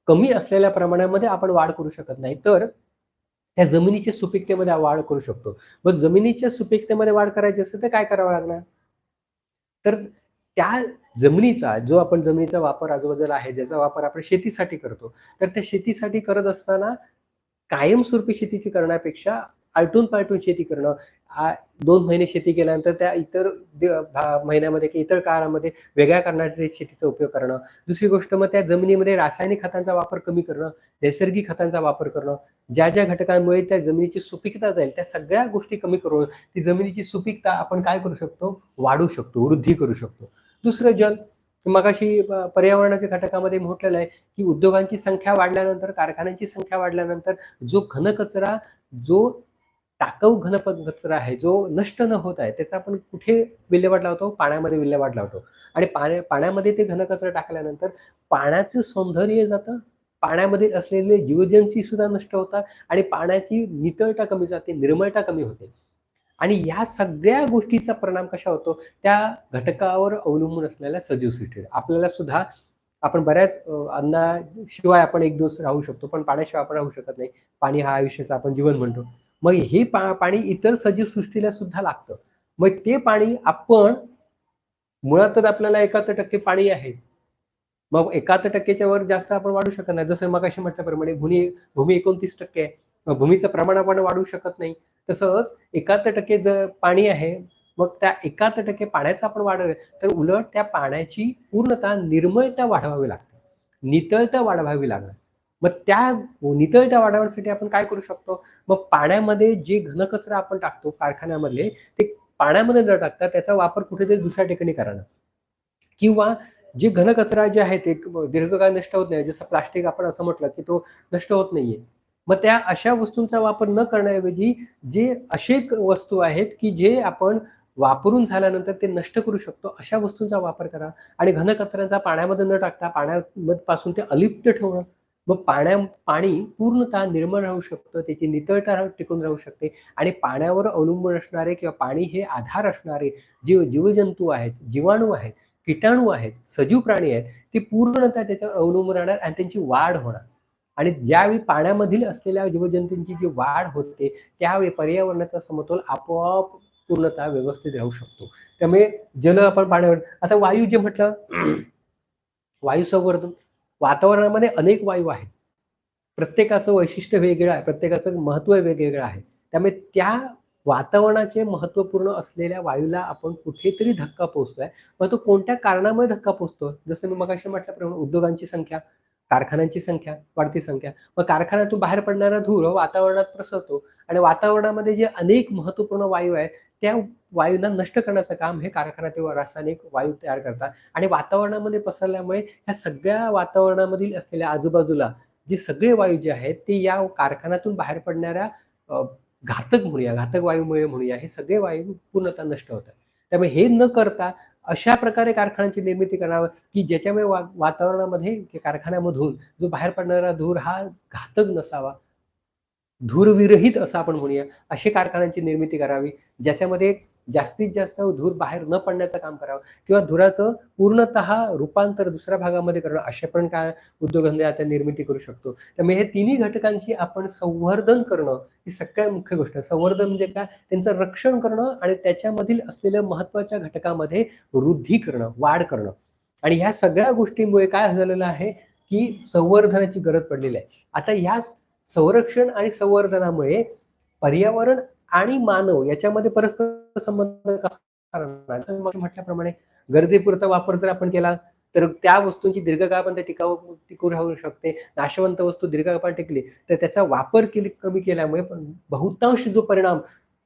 Speaker 1: कमी असलेल्या प्रमाणामध्ये आपण वाढ करू शकत नाही. तर त्या जमिनीच्या सुपीकतेमध्ये वाढ करू शकतो. मग जमिनीच्या सुपीकतेमध्ये वाढ करायची असेल तर काय करावं लागणार? तर त्या जमिनीचा जो आपण जमिनीचा वापर आजूबाजूला आहे, ज्याचा वापर आपण शेतीसाठी करतो. तर त्या शेतीसाठी करत असताना कायमस्वरूपी शेतीची करण्यापेक्षा आलटून-पालटून शेती करणं. आ 2 महिने शेती केल्यानंतर त्या इतर महिन्यामध्ये किंवा इतर काळामध्ये वेगळ्या कारणासाठी शेतीचा उपयोग करणं. दुसरी गोष्ट मग त्या जमिनीमध्ये रासायनिक खतांचा वापर कमी करणं, नैसर्गिक खतांचा वापर करणं. ज्या घटकांमुळे त्या जमिनीची सुपीकता जाईल, त्या सगळ्या गोष्टी कमी करून ती जमिनीची सुपीकता आपण काय करू शकतो? वाढवू शकतो, वृद्धी करू शकतो. दुसरं जल. मगाशी पर्यावरणाच्या घटकामध्ये म्हटलेलं आहे, की उद्योगांची संख्या वाढल्यानंतर, कारखान्यांची संख्या वाढल्यानंतर जो घनकचरा, जो टाकाऊ घनकचरा आहे, जो नष्ट न होत आहे, त्याचा आपण कुठे विल्हेवाट लावतो? पाण्यामध्ये विल्हेवाट लावतो. आणि पाण्यामध्ये ते घनकचरा टाकल्यानंतर पाण्याचं सौंदर्य जातं, पाण्यामध्ये असलेले जीवजंतू सुद्धा नष्ट होतात आणि पाण्याची नितळता कमी जाते, निर्मळता कमी होते. आणि या सगळ्या गोष्टीचा परिणाम कशा होतो? त्या घटकावर अवलंबून असलेल्या सजीव सृष्टीवर. आपल्याला सुद्धा आपण बऱ्याच अन्नाशिवाय आपण एक दिवस राहू शकतो, पण पाण्याशिवाय आपण राहू शकत नाही. पाणी हा आयुष्याचं आपण जीवन म्हणतो. मग हे पाणी इतर सजीव सृष्टीला सुद्धा लागतं. मग ते पाणी आपण मुळातच आपल्याला 71% पाणी आहे. मग 71% च्या वर जास्त आपण वाढू शकत नाही. जसं मगाशी म्हटल्याप्रमाणे भूमी 29% आहे. मग भूमीचं प्रमाण आपण वाढवू शकत नाही. तसंच 71% जर पाणी आहे, मग त्या 71% पाण्याचं आपण वाढवलं, तर उलट त्या पाण्याची पूर्णतः निर्मळता वाढवावी लागते. नितळता वाढवावी लागणार. मग त्या नितळता वाढवण्यासाठी आपण काय करू शकतो? मग पाण्यामध्ये जे घनकचरा आपण टाकतो कारखान्यामधले, ते पाण्यामध्ये न टाकता त्याचा वापर कुठेतरी दुसऱ्या ठिकाणी करावा. किंवा जे घनकचरा जे आहे ते दीर्घकाळ नष्ट होत नाही. जसं प्लास्टिक आपण असं म्हटलं, की तो नष्ट होत नाहीये. मग त्या अशा वस्तूंचा वापर न करण्याऐवजी जे असे वस्तू आहेत, की जे आपण वापरून झाल्यानंतर ते नष्ट करू शकतो, अशा वस्तूंचा वापर करा आणि घनकचऱ्याचा पाण्यामध्ये न टाकता पाण्यापासून ते अलिप्त ठेवणं. मग पाणी पूर्णतः निर्मळ राहू शकतं, त्याची नितळता टिकून राहू शकते आणि पाण्यावर अवलंबून असणारे किंवा पाणी हे आधार असणारे जीवजंतू आहेत, जीवाणू आहेत, कीटाणू आहेत, सजीव प्राणी आहेत, ते पूर्णतः त्याच्यावर अवलंबून राहणार आणि त्यांची वाढ होणार. आणि ज्यावेळी पाण्यामधील असलेल्या जीवजंतूंची जी वाढ होते, त्यावेळी पर्यावरणाचा समतोल आपोआप पूर्णतः व्यवस्थित राहू शकतो. त्यामुळे जल आपण पाण्यावर आता वायू जे म्हटलं वायू संवर्धन. वातावरणामध्ये अनेक वायू आहेत. प्रत्येकाचं वैशिष्ट्य वेगळं आहे, प्रत्येकाचं महत्त्व वेगवेगळं आहे. त्यामुळे त्या वातावरणाचे महत्त्वपूर्ण असलेल्या वायूला आपण कुठेतरी धक्का पोहोचतोय. मग तो कोणत्या कारणामुळे धक्का पोहोचतो? जसं मी मगाशी म्हटल्याप्रमाणे उद्योगांची संख्या, कारखान्यांची संख्या, वाढती संख्या. मग कारखान्यातून बाहेर पडणारा धूर वातावरणात पसरतो आणि वातावरणामध्ये जे अनेक महत्त्वपूर्ण वायू आहेत, त्या वायूंना नष्ट करण्याचं काम हे कारखान्यातील रासायनिक वायू तयार करतात आणि वातावरणामध्ये पसरल्यामुळे ह्या सगळ्या वातावरणामधील असलेल्या आजूबाजूला जे सगळे वायू जे आहेत ते या कारखान्यातून बाहेर पडणाऱ्या अ, घातक वायूमुळे म्हणूया, हे सगळे वायू पूर्णतः नष्ट होतात. त्यामुळे हे न करता अशा प्रकारे कारखान्याची निर्मिती करावी, की ज्याच्यामुळे वातावरणामध्ये कारखान्यामधून जो बाहेर पडणारा धूर हा घातक नसावा. धूरविरहित असं आपण म्हणूया, अशा कारखान्यांची निर्मिती करावी, ज्याच्यामध्ये जास्तीत जास्त धूर बाहेर न पडण्याचं काम करावं किंवा धुराचं पूर्णतः रूपांतर दुसऱ्या भागामध्ये करणं, असे पण काय उद्योगधंदे आता निर्मिती करू शकतो. त्यामुळे हे तिन्ही घटकांची आपण संवर्धन करणं, ही सगळ्यात मुख्य गोष्ट आहे. संवर्धन म्हणजे काय? त्यांचं रक्षण करणं आणि त्याच्यामधील असलेल्या महत्त्वाच्या घटकामध्ये वृद्धी करणं, वाढ करणं. आणि ह्या सगळ्या गोष्टींमुळे काय झालेलं आहे, की संवर्धनाची गरज पडलेली आहे. आता ह्या संरक्षण आणि संवर्धनामुळे पर्यावरण आणि मानव याच्यामध्ये परस्पर संबंध कसा राहणार? तर मग म्हटल्याप्रमाणे गरजेपुरता वापर जर आपण केला, तर त्या वस्तूंची दीर्घकाळपर्यंत टिकून राहू शकते. नाशवंत वस्तू दीर्घकाळ टिकली, तर त्याचा वापर कमी केल्यामुळे पण बहुतांश जो परिणाम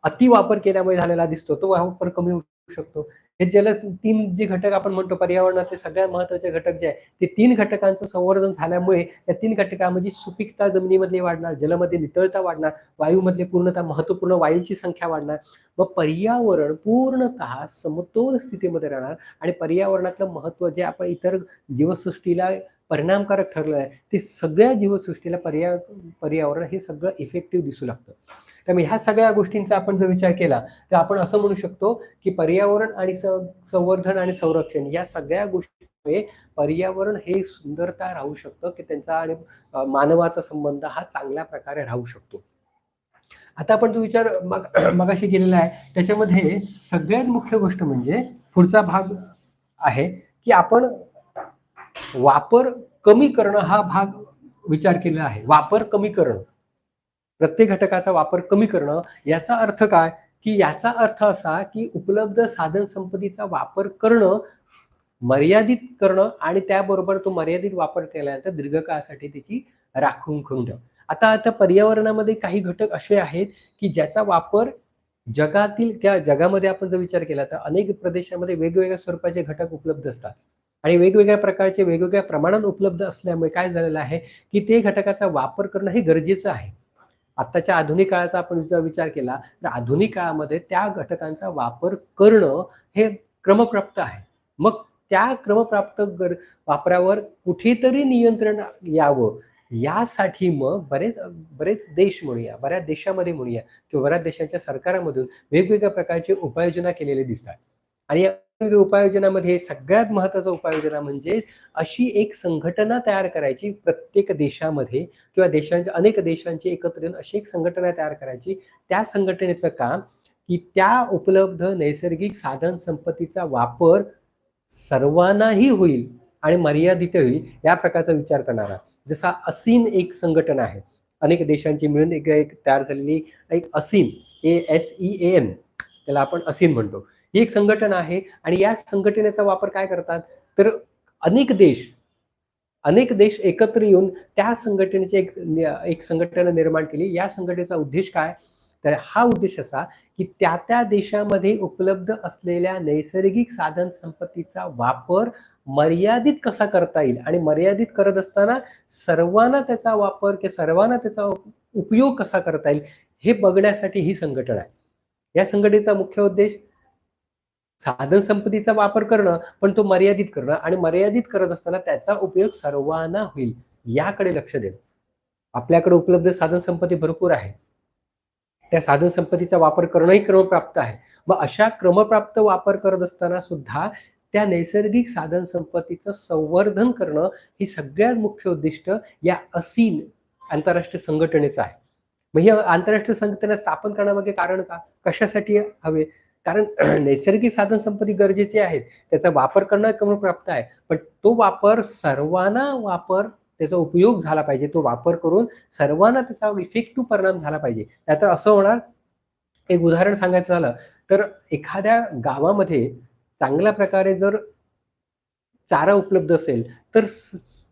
Speaker 1: अतिवापर केल्यामुळे झालेला दिसतो, तो वापर कमी होऊ शकतो. हे जल 3 जे घटक आपण म्हणतो पर्यावरणातले सगळ्यात महत्त्वाचे घटक जे आहे, ते 3 घटकांचं संवर्धन झाल्यामुळे त्या 3 घटकांमध्ये सुपीकता जमिनीमधली वाढणार, जलामध्ये नितळता वाढणार, वायूमधले पूर्णतः महत्त्वपूर्ण वायूंची संख्या वाढणार. मग पर्यावरण पूर्णतः समतोल स्थितीमध्ये राहणार आणि पर्यावरणातलं महत्त्व जे आपण इतर जीवसृष्टीला परिणामकारक ठरलं आहे, ते सगळ्या जीवसृष्टीला पर्यावरण हे सगळं इफेक्टिव्ह दिसू लागतं. त्यामुळे ह्या सगळ्या गोष्टींचा आपण जर विचार केला, तर आपण असं म्हणू शकतो, की पर्यावरण आणि संवर्धन आणि संरक्षण या सगळ्या गोष्टींमुळे पर्यावरण हे सुंदरता राहू शकतं, की त्यांचा आणि मानवाचा संबंध हा चांगल्या प्रकारे राहू शकतो. आता आपण जो विचार मगाशी केलेला आहे, त्याच्यामध्ये सगळ्यात मुख्य गोष्ट म्हणजे पुढचा भाग आहे, की आपण वापर कमी करणं हा भाग विचार केलेला आहे. वापर कमी करणं. प्रत्येक घटकाचा वापर कमी करणं याचा अर्थ काय? की याचा अर्थ असा, की उपलब्ध साधन संपत्तीचा वापर करणं, मर्यादित करणं आणि त्याबरोबर तो मर्यादित वापर केल्यानंतर दीर्घकाळासाठी त्याची राखून ठेवणं. आता पर्यावरणामध्ये काही घटक असे आहेत, की ज्याचा वापर जगातील त्या जगामध्ये आपण जर विचार केला तर अनेक प्रदेशामध्ये वेगवेगळ्या स्वरूपाचे घटक उपलब्ध असतात आणि वेगवेगळ्या प्रकारचे वेगवेगळ्या प्रमाणात उपलब्ध असल्यामुळे काय झालेलं आहे, की ते घटकाचा वापर करणं हे गरजेचं आहे. आत्ताच्या आधुनिक काळाचा आपण जर विचार केला तर आधुनिक काळामध्ये त्या घटकांचा वापर करणं हे क्रमप्राप्त आहे. मग त्या क्रमप्राप्त वापरावर कुठेतरी नियंत्रण यावं यासाठी मग बरेच बरेच देश म्हणूया, बऱ्याच देशामध्ये म्हणूया किंवा बऱ्याच देशांच्या सरकारामधून वेगवेगळ्या प्रकारचे उपाययोजना केलेल्या दिसतात. आणि या वेगवेगळ्या उपाययोजनामध्ये सगळ्यात महत्त्वाचा उपाययोजना म्हणजे अशी एक संघटना तयार करायची प्रत्येक देशामध्ये किंवा देशांच्या अनेक देशांची एकत्र येऊन अशी एक संघटना तयार करायची. त्या संघटनेचं काम, की त्या उपलब्ध नैसर्गिक साधन संपत्तीचा वापर सर्वांनाही होईल आणि मर्यादित होईल या प्रकारचा विचार करणारा. जसा असीन एक संघटना आहे. अनेक देशांची मिळून एक तयार झालेली एक असीन ASEAN त्याला आपण असीन म्हणतो. ही एक संघटना आहे आणि या संघटनेचा वापर काय करतात? तर अनेक देश अनेक देश एकत्र येऊन त्या संघटनेची एक संघटना निर्माण केली. या संघटनेचा उद्देश काय? तर हा उद्देश असा, की त्या देशामध्ये उपलब्ध असलेल्या नैसर्गिक साधन संपत्तीचा वापर मर्यादित कसा करता येईल आणि मर्यादित करत असताना सर्वांना त्याचा वापर किंवा सर्वांना त्याचा उपयोग कसा करता येईल, हे बघण्यासाठी ही संघटना आहे. या संघटनेचा मुख्य उद्देश साधन संपत्तीचा वापर करणं, पण तो मर्यादित करणं आणि मर्यादित करत असताना त्याचा उपयोग सर्वांना होईल, याकडे लक्ष देणं. आपल्याकडे उपलब्ध साधन संपत्ती भरपूर आहे. त्या साधन संपत्तीचा वापर करणंही क्रमप्राप्त आहे. मग अशा क्रमप्राप्त वापर करत असताना सुद्धा त्या नैसर्गिक साधन संपत्तीचं संवर्धन करणं ही सगळ्यात मुख्य उद्दिष्ट या असीन आंतरराष्ट्रीय संघटनेचं आहे. मग ही आंतरराष्ट्रीय संघटना स्थापन करण्यामागे कारण का? कशासाठी हवे? कारण नैसर्गिक साधन संपत्ती गरजेची आहेत. त्याचा वापर करणं क्रमप्राप्त आहे. पण तो वापर सर्वांना त्याचा उपयोग झाला पाहिजे. तो वापर करून सर्वांना त्याचा इफेक्टिव्ह परिणाम झाला पाहिजे. नाहीतर असं होणार, एक उदाहरण सांगायचं झालं, तर एखाद्या गावामध्ये चांगल्या प्रकारे जर चारा उपलब्ध असेल, तर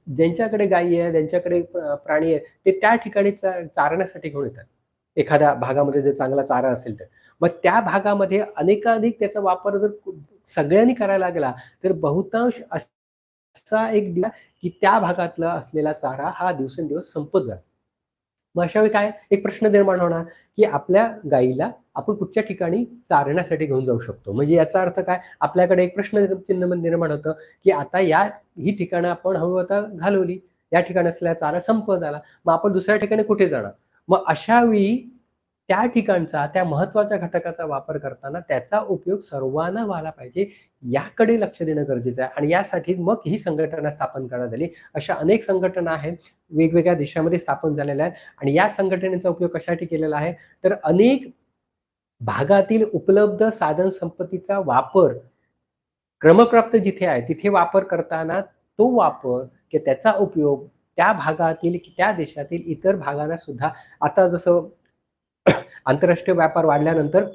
Speaker 1: ज्यांच्याकडे गायी आहे, ज्यांच्याकडे प्राणी आहे, ते त्या ठिकाणी चारण्यासाठी घेऊन येतात. एखाद्या भागामध्ये जर चांगला चारा असेल तर. मग त्या भागामध्ये अनेकाधिक त्याचा वापर जर सगळ्यांनी करायला लागला, तर बहुतांश असा एक दिवस की त्या भागातला असलेला चारा हा दिवसेंदिवस संपत जाईल. मग अशा वेळी काय एक प्रश्न निर्माण होणार, की आपल्या गायीला आपण कुठच्या ठिकाणी चारण्यासाठी घेऊन जाऊ शकतो. म्हणजे याचा अर्थ काय? आपल्याकडे एक प्रश्न चिन्ह निर्माण होतं, की आता ही ठिकाणं आपण हवं आता घालवली. या ठिकाणी असलेला चारा संपत आला. मग आपण दुसऱ्या ठिकाणी कुठे जाणार? मग अशा वेळी त्या ठिकाणचा, त्या महत्त्वाच्या घटकाचा वापर करताना त्याचा उपयोग सर्वांना व्हायला पाहिजे, याकडे लक्ष देणं गरजेचं आहे आणि यासाठी मग ही संघटना स्थापन करण्यात आली. अशा अनेक संघटना आहेत, वेगवेगळ्या देशामध्ये स्थापन झालेल्या आहेत आणि या संघटनेचा उपयोग कशासाठी केलेला आहे, तर अनेक भागातील उपलब्ध साधन संपत्तीचा वापर क्रमप्राप्त जिथे आहे, तिथे वापर करताना तो वापर किंवा त्याचा उपयोग त्या भागातील, त्या देशातील इतर भागांना सुद्धा आता जसं आंतरराष्ट्रीय व्यापार वाढल्यानंतर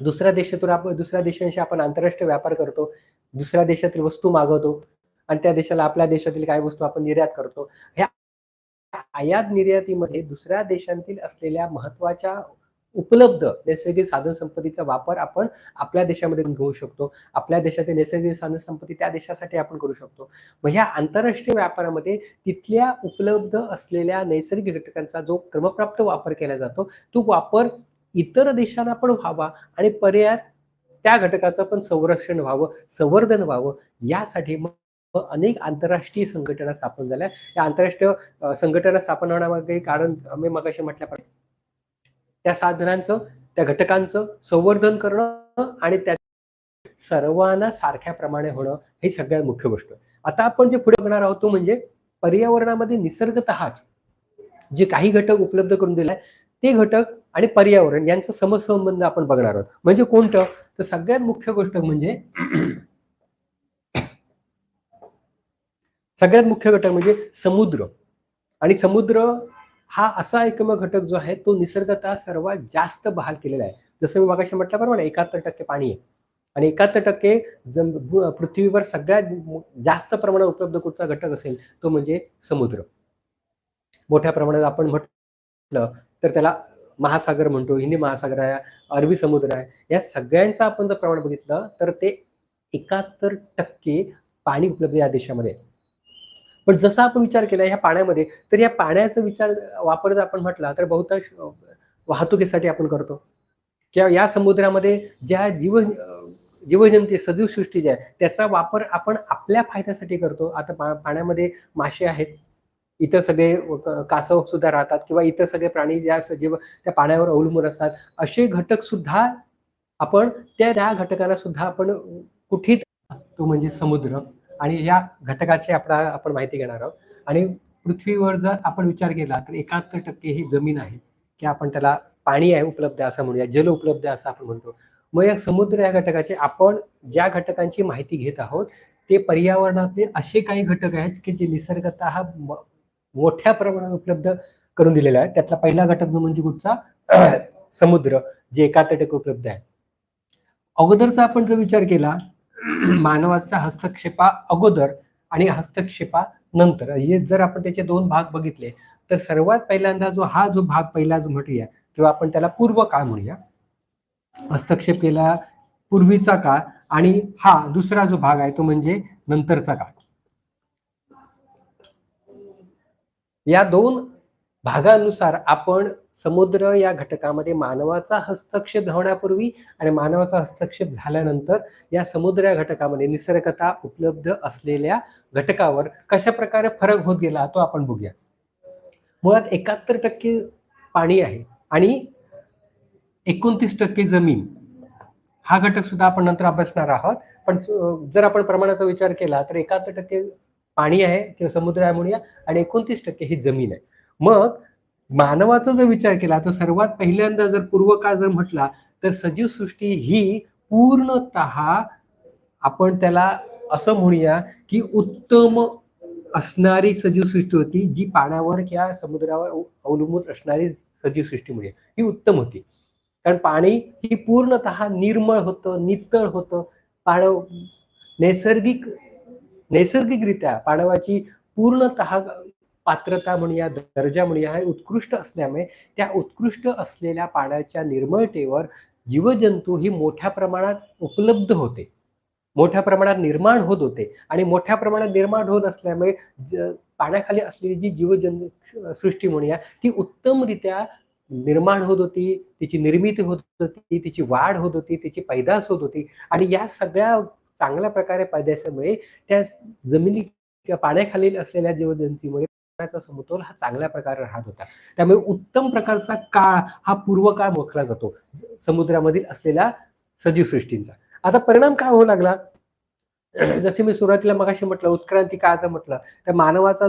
Speaker 1: दुसऱ्या देशांशी आपण आंतरराष्ट्रीय व्यापार करतो. दुसऱ्या देशातील वस्तू मागवतो आणि त्या देशाला आपल्या देशातील काही वस्तू आपण निर्यात करतो. ह्या आयात निर्यातीमध्ये दुसऱ्या देशांतील असलेल्या महत्त्वाच्या उपलब्ध नैसर्गिक साधन संपत्तीचा वापर आपण आपल्या देशामध्ये घेऊ शकतो. आपल्या देशातील नैसर्गिक साधन संपत्ती त्या देशासाठी आपण करू शकतो. मग ह्या आंतरराष्ट्रीय व्यापारामध्ये तिथल्या उपलब्ध असलेल्या नैसर्गिक घटकांचा जो क्रमप्राप्त वापर केला जातो, तो वापर इतर देशांना पण व्हावा आणि पर्यायात त्या घटकाचं पण संरक्षण व्हावं, संवर्धन व्हावं यासाठी मग अनेक आंतरराष्ट्रीय संघटना स्थापन झाल्या. या आंतरराष्ट्रीय संघटना स्थापन होण्यामागे कारण मी मगाशी म्हटल्याप्रमाणे त्या साधनांचं, त्या घटकांचं संवर्धन करणं आणि त्या सर्वांना सारख्या प्रमाणे होणं ही सगळ्यात मुख्य गोष्ट. आता आपण जे पुढे बघणार आहोत तो म्हणजे पर्यावरणामध्ये निसर्गतःच जे काही घटक उपलब्ध करून दिले ते घटक आणि पर्यावरण यांचा समसंबंध आपण बघणार आहोत. म्हणजे कोणतं? तर सगळ्यात मुख्य गोष्ट म्हणजे सगळ्यात मुख्य घटक म्हणजे समुद्र. आणि समुद्र हा असा एकमेव घटक जो आहे तो निसर्गतः सर्वात जास्त बहाल केलेला आहे. जसं मी मगाशी म्हटल्याप्रमाणे 71% पाणी आहे आणि 71% पृथ्वीवर सगळ्यात जास्त प्रमाणात उपलब्ध कुठचा घटक असेल तो म्हणजे समुद्र. मोठ्या प्रमाणात आपण म्हटलं तर त्याला महासागर म्हणतो, हिंदी महासागर आहे, अरबी समुद्र आहे. या सगळ्यांचं आपण जर प्रमाण बघितलं तर ते 71% पाणी उपलब्ध या देशामध्ये आहे. पण जसा आपण विचार केला ह्या पाण्यामध्ये, तर या पाण्याचा वापर जर आपण म्हटला तर बहुतांश वाहतुकीसाठी आपण करतो किंवा या समुद्रामध्ये ज्या जीवजंती सजीवसृष्टी जी आहे त्याचा वापर आपण आपल्या फायद्यासाठी करतो. आता पाण्यामध्ये मासे आहेत, इतर सगळे कासव सुद्धा राहतात किंवा इतर सगळे प्राणी ज्या सजीव त्या पाण्यावर अवलंबून असतात. असे घटक सुद्धा आपण त्या घटकाला सुद्धा आपण कुठे तो म्हणजे समुद्र आणि या घटकाची आपण माहिती घेणार आहोत. आणि पृथ्वीवर जर आपण विचार केला तर 71% ही जमीन आहे की आपण त्याला पाणी आहे उपलब्ध असं म्हणूया, जल उपलब्ध असं आपण म्हणतो. मग या समुद्र या घटकाचे आपण ज्या घटकांची माहिती घेत आहोत ते पर्यावरणातले असे काही घटक आहेत की जे निसर्गतः मोठ्या प्रमाणात उपलब्ध करून दिलेला आहे. त्यातला पहिला घटक जो म्हणजे कुठचा समुद्र जे 71% उपलब्ध आहे. अगोदरचा आपण जर विचार केला मानवाचा हस्तक्षेपा अगोदर आणि हस्तक्षेपा नंतर हे जर आपण त्याचे दोन भाग बघितले तर सर्वात पहिल्यांदा जो भाग पहिला जो म्हणूया किंवा आपण त्याला पूर्व काळ म्हणूया, हस्तक्षेप केला पूर्वीचा काळ आणि हा दुसरा जो भाग आहे तो म्हणजे नंतरचा काळ. या दोन भागानुसार आपण समुद्र या घटकामध्ये मानवाचा हस्तक्षेप होण्यापूर्वी आणि मानवाचा हस्तक्षेप झाल्यानंतर या समुद्र या घटकामध्ये निसर्गतः उपलब्ध असलेल्या घटकावर कशा प्रकारे फरक होत गेला तो आपण बघूया. मुळात 71% पाणी आहे आणि 29% जमीन हा घटक सुद्धा आपण नंतर अभ्यासणार आहोत. पण जर आपण प्रमाणाचा विचार केला तर 71% पाणी आहे किंवा समुद्र आहे म्हणूया आणि 29% ही जमीन आहे. मग मानवाचा जर विचार केला तर सर्वात पहिल्यांदा जर पूर्वकाळ जर म्हटला तर सजीव सृष्टी ही पूर्णतः आपण त्याला असं म्हणूया की उत्तम असणारी सजीव सृष्टी होती जी पाण्यावर किंवा समुद्रावर अवलंबून असणारी सजीव सृष्टी म्हणजे ही उत्तम होती. कारण पाणी ही पूर्णतः निर्मळ होतं, नितळ होतं. पाणी नैसर्गिकरित्या पाण्याची पूर्णतः पात्रता म्हणूया, दर्जा म्हणूया हे उत्कृष्ट असल्यामुळे त्या उत्कृष्ट असलेल्या पाण्याच्या निर्मळतेवर जीवजंतू ही मोठ्या प्रमाणात उपलब्ध होते, मोठ्या प्रमाणात निर्माण होत होते आणि मोठ्या प्रमाणात निर्माण होत असल्यामुळे पाण्याखाली असलेली जी जीवजंतू सृष्टी म्हणूया ती उत्तमरित्या निर्माण होत होती, तिची निर्मिती होत होती, तिची वाढ होत होती, तिची पैदास होत होती आणि या सगळ्या चांगल्या प्रकारे पैदासामुळे त्या जमिनी किंवा पाण्याखालील असलेल्या जीवजंतूमुळे पाण्याचा समतोल हा चांगल्या प्रकारे राहत होता. त्यामुळे उत्तम प्रकारचा काळ हा पूर्वकाळ ओळखला जातो समुद्रामधील असलेल्या सजीव सृष्टींचा. आता परिणाम काय होऊ लागला, जसे मी सुरुवातीला मगाशी म्हटलं उत्क्रांती काळाचा म्हटलं तर मानवाचा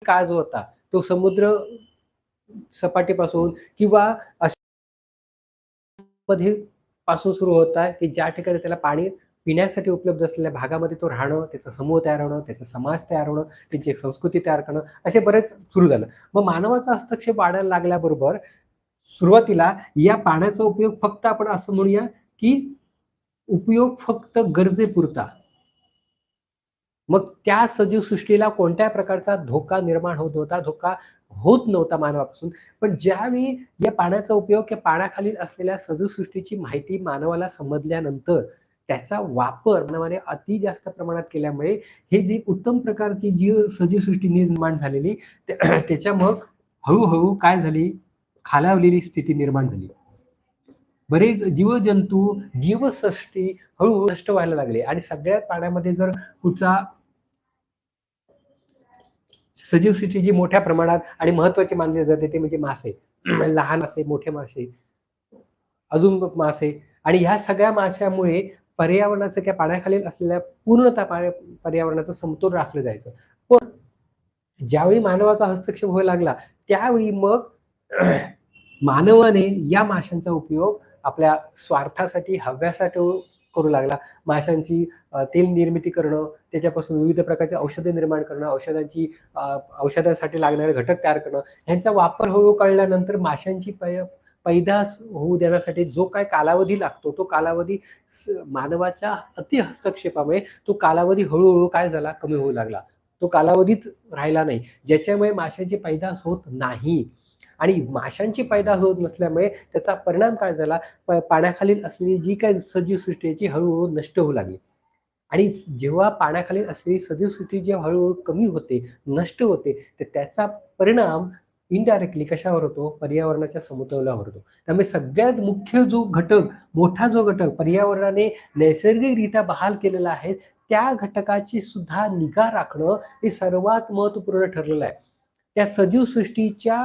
Speaker 1: काळ जो होता तो समुद्र सपाटीपासून किंवा मध्ये पासून सुरू होत आहे की ज्या ठिकाणी त्याला पाणी पिण्यासाठी उपलब्ध असलेल्या भागामध्ये तो राहणं, त्याचा समूह तयार होणं, त्याचा समाज तयार होणं, त्याची एक संस्कृती तयार करणं असे बरेच सुरू झालं. मग मानवाचा हस्तक्षेप वाढायला लागल्याबरोबर सुरुवातीला या पाण्याचा उपयोग फक्त आपण असं म्हणूया की उपयोग फक्त गरजेपुरता. मग त्या सजीव सृष्टीला कोणत्या प्रकारचा धोका निर्माण होत होता, धोका होत नव्हता मानवापासून. पण ज्यावेळी या पाण्याचा उपयोग या पाण्याखाली असलेल्या सजीवसृष्टीची माहिती मानवाला समजल्यानंतर त्याचा वापर मानवाने अति जास्त प्रमाणात केल्यामुळे हे जी उत्तम प्रकारची सजीवसृष्टी निर्माण झालेली त्याच्या मग हळूहळू काय झाली, खालावलेली स्थिती निर्माण झाली. बरेच जीवजंतू, जीवसृष्टी हळूहळू नष्ट व्हायला लागले आणि सगळ्यात पाण्यामध्ये जर कुठचा सजीवसृष्टी जी मोठ्या प्रमाणात आणि महत्वाची मानली जाते ते म्हणजे मासे. लहान मासे, मोठे मासे, अजून मासे आणि ह्या सगळ्या माशामुळे पर्यावरणाचं किंवा पाण्याखाली असलेल्या पूर्णतः पर्यावरणाचं समतोल राखलं जायचं. पण ज्यावेळी मानवाचा हस्तक्षेप व्हायला लागला त्यावेळी मग मानवाने या माशांचा उपयोग आपल्या स्वार्थासाठी, हव्यासाठी करू लागला. माशांची तेल निर्मिती करणं, त्याच्यापासून विविध प्रकारचे औषधे निर्माण करणं, औषधासाठी लागणारे घटक तयार करणं, ह्यांचा वापर हळूहळू कळल्यानंतर माशांची पैदास होऊ देण्यासाठी जो काय कालावधी लागतो तो कालावधी मानवाच्या अति हस्तक्षेपामुळे तो कालावधी हळूहळू काय झाला, कमी होऊ लागला. तो कालावधीच राहिला नाही, ज्याच्यामुळे माशांची पैदास होत नाही आणि माशांची पैदास होत नसल्यामुळे त्याचा परिणाम काय झाला, पाण्याखालील असलेली जी काही सजीवसृष्टी हळूहळू नष्ट होऊ लागली आणि जेव्हा पाण्याखाली असलेली सजीवसृष्टी जेव्हा हळूहळू कमी होते, नष्ट होते, तर त्याचा परिणाम इनडायरेक्टली कशावर होतो, पर्यावरणाच्या समतोलावर होतो. त्यामुळे सगळ्यात मुख्य जो घटक, मोठा जो घटक पर्यावरणाने नैसर्गिकरित्या बहाल केलेला आहे, त्या घटकाची सुद्धा निगा राखणं हे सर्वात महत्वपूर्ण ठरलेलं आहे. त्या सजीव सृष्टीच्या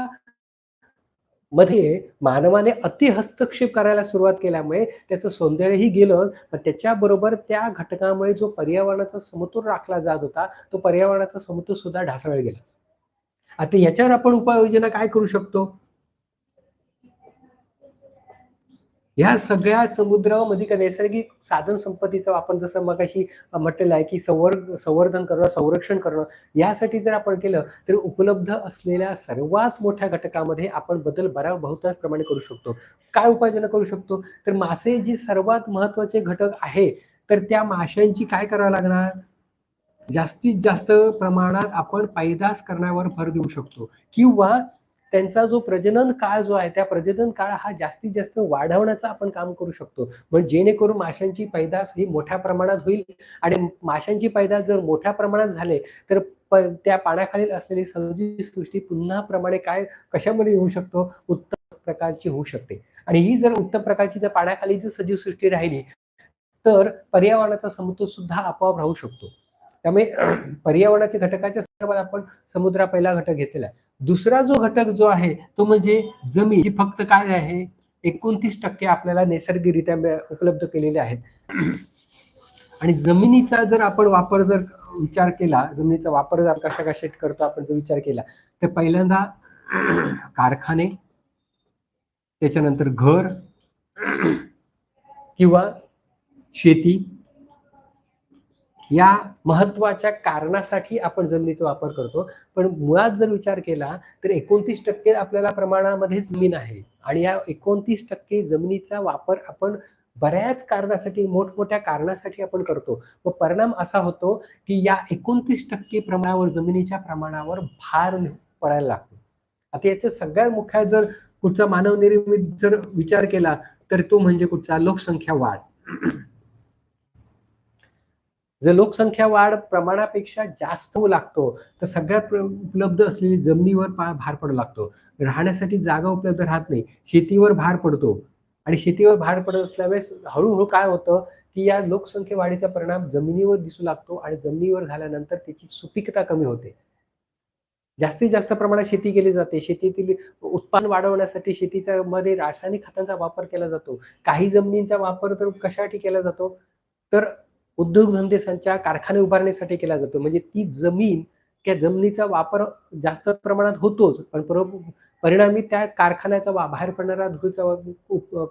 Speaker 1: मध्ये मानवाने अति हस्तक्षेप करायला सुरुवात केल्यामुळे त्याचं सौंदर्यही गेलं, पण त्याच्याबरोबर त्या घटकामुळे जो पर्यावरणाचा समतोल राखला जात होता, तो पर्यावरणाचा समतोल सुद्धा ढासळला गेला. आता याच्यावर आपण उपाययोजना काय करू शकतो? ह्या सगळ्या समुद्रामध्ये का नैसर्गिक साधन संपत्तीचा आपण जसं मगाशी म्हटलेलं आहे, की संवर्धन करणं, संरक्षण करणं, यासाठी जर आपण केलं तर उपलब्ध असलेल्या सर्वात मोठ्या घटकामध्ये आपण बदल बहुतांश प्रमाणे करू शकतो. काय उपाययोजना करू शकतो? तर मासे जी सर्वात महत्वाचे घटक आहे, तर त्या माशांची काय करावं लागणार? जास्तीत जास्त प्रमाणात आपण पैदास करण्यावर भर देऊ शकतो किंवा त्यांचा जो प्रजनन काळ जो आहे त्या प्रजनन काळ हा जास्तीत जास्त वाढवण्याचं आपण काम करू शकतो. म्हणजे जेणेकरून माशांची पैदास ही मोठ्या प्रमाणात होईल आणि माशांची पैदास जर मोठ्या प्रमाणात झाले तर त्या पाण्याखाली असलेली सजीव सृष्टी पुन्हा प्रमाणे काय कशामध्ये होऊ शकतो, उत्तम प्रकारची होऊ शकते. आणि ही जर उत्तम प्रकारची जर पाण्याखाली जर सजीव सृष्टी राहिली तर पर्यावरणाचा समतोल सुद्धा आपोआप राहू शकतो. त्यामुळे पर्यावरणाच्या घटकाच्या संदर्भात आपण समुद्र पहिला घटक घेतलेला आहे. दुसरा जो घटक जो आहे तो म्हणजे जमीन, जी फक्त काय आहे 29% आपल्याला नैसर्गिकरित्या उपलब्ध केलेले आहेत. आणि जमिनीचा जर आपण वापर जर विचार केला, जमिनीचा वापर जर कशा कशात करतो आपण जर विचार केला तर पहिल्यांदा कारखाने, त्याच्यानंतर घर किंवा शेती, या महत्वाच्या कारणासाठी आपण जमिनीचा वापर करतो. पण मुळात जर विचार केला तर 29% आपल्याला प्रमाणामध्ये जमीन आहे आणि या 29% जमिनीचा वापर आपण बऱ्याच कारणासाठी, मोठमोठ्या कारणासाठी आपण करतो. व परिणाम असा होतो की या 29% प्रमाणावर, जमिनीच्या प्रमाणावर भार पडायला लागतो. आता याचा सगळ्यात मुख्य जर कुठचा मानवनिर्मित जर विचार केला तर तो म्हणजे कुठचा, लोकसंख्या वाढ. जर लोकसंख्या वाढ प्रमाणापेक्षा जास्त होऊ लागतो तर सगळ्यात उपलब्ध असलेली जमिनीवर भार पडू लागतो. राहण्यासाठी जागा उपलब्ध राहत नाही, शेतीवर भार पडतो आणि शेतीवर भार पडत असल्यामुळे हळूहळू काय होतं की या लोकसंख्या वाढीचा परिणाम जमिनीवर दिसू लागतो आणि जमिनीवर झाल्यानंतर त्याची सुपीकता कमी होते. जास्तीत जास्त प्रमाणात शेती केली जाते. शेतीतील उत्पादन वाढवण्यासाठी शेतीच्या मध्ये रासायनिक खतांचा वापर केला जातो. काही जमिनींचा वापर तर कशासाठी केला जातो, तर उद्योगधंद्याच्या कारखाने उभारण्यासाठी केला जातो. म्हणजे ती जमीन, त्या जमिनीचा वापर जास्त प्रमाणात होतोच, पण परिणामी त्या कारखान्याचा बाहेर पडणारा धुळीचा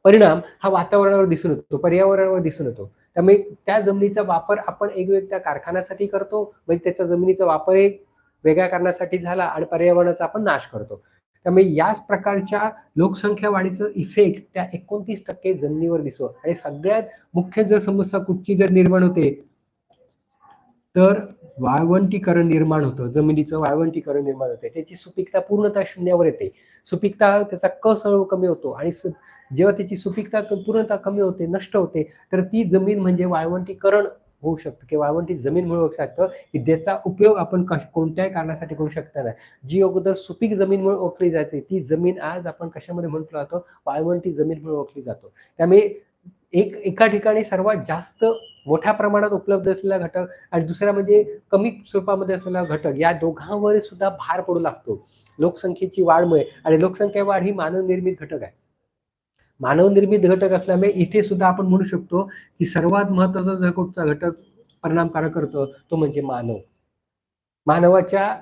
Speaker 1: परिणाम हा वातावरणावर दिसून येतो, पर्यावरणावर दिसून येतो. त्यामुळे त्या जमिनीचा वापर आपण एक त्या कारखान्यासाठी करतो, म्हणजे त्याचा जमिनीचा वापर एक वेगळ्या कारणासाठी झाला आणि पर्यावरणाचा आपण नाश करतो. त्यामुळे याच प्रकारच्या लोकसंख्या वाढीचं इफेक्ट त्या 29% जमिनीवर दिसतो. आणि सगळ्यात मुख्य जर समस्या कुठची जर निर्माण होते तर वाळवंटीकरण निर्माण होतं, जमिनीचं वाळवंटीकरण निर्माण होते, त्याची सुपीकता पूर्णतः शून्यावर येते. सुपीकता त्याचा कस हळूहळू कमी होतो आणि जेव्हा त्याची सुपीकता पूर्णतः कमी होते, नष्ट होते, तर ती जमीन म्हणजे वाळवंटीकरण होऊ शकतं किंवा वाळवंटी जमीन म्हणून होऊ शकतं, की ज्याचा उपयोग आपण कोणत्याही कारणासाठी करू शकता नाही. जी अगोदर सुपीक जमीन म्हणून ओळखली जायची, ती जमीन आज आपण कशामध्ये म्हटलं जातो, वाळवंटी जमीन म्हणून ओळखली जातो. त्यामुळे एका ठिकाणी सर्वात जास्त मोठ्या प्रमाणात उपलब्ध असलेला घटक आणि दुसरा म्हणजे कमी स्वरूपामध्ये असलेला घटक, या दोघांवर सुद्धा भार पडू लागतो लोकसंख्येची वाढमुळे. आणि लोकसंख्या वाढ ही मानवनिर्मित घटक आहे. मानवनिर्मित घटक असल्यामुळे इथे सुद्धा आपण म्हणू शकतो की सर्वात महत्वाचा जो कुठचा घटक परिणामकारक करतो तो म्हणजे मानव. मानवाच्या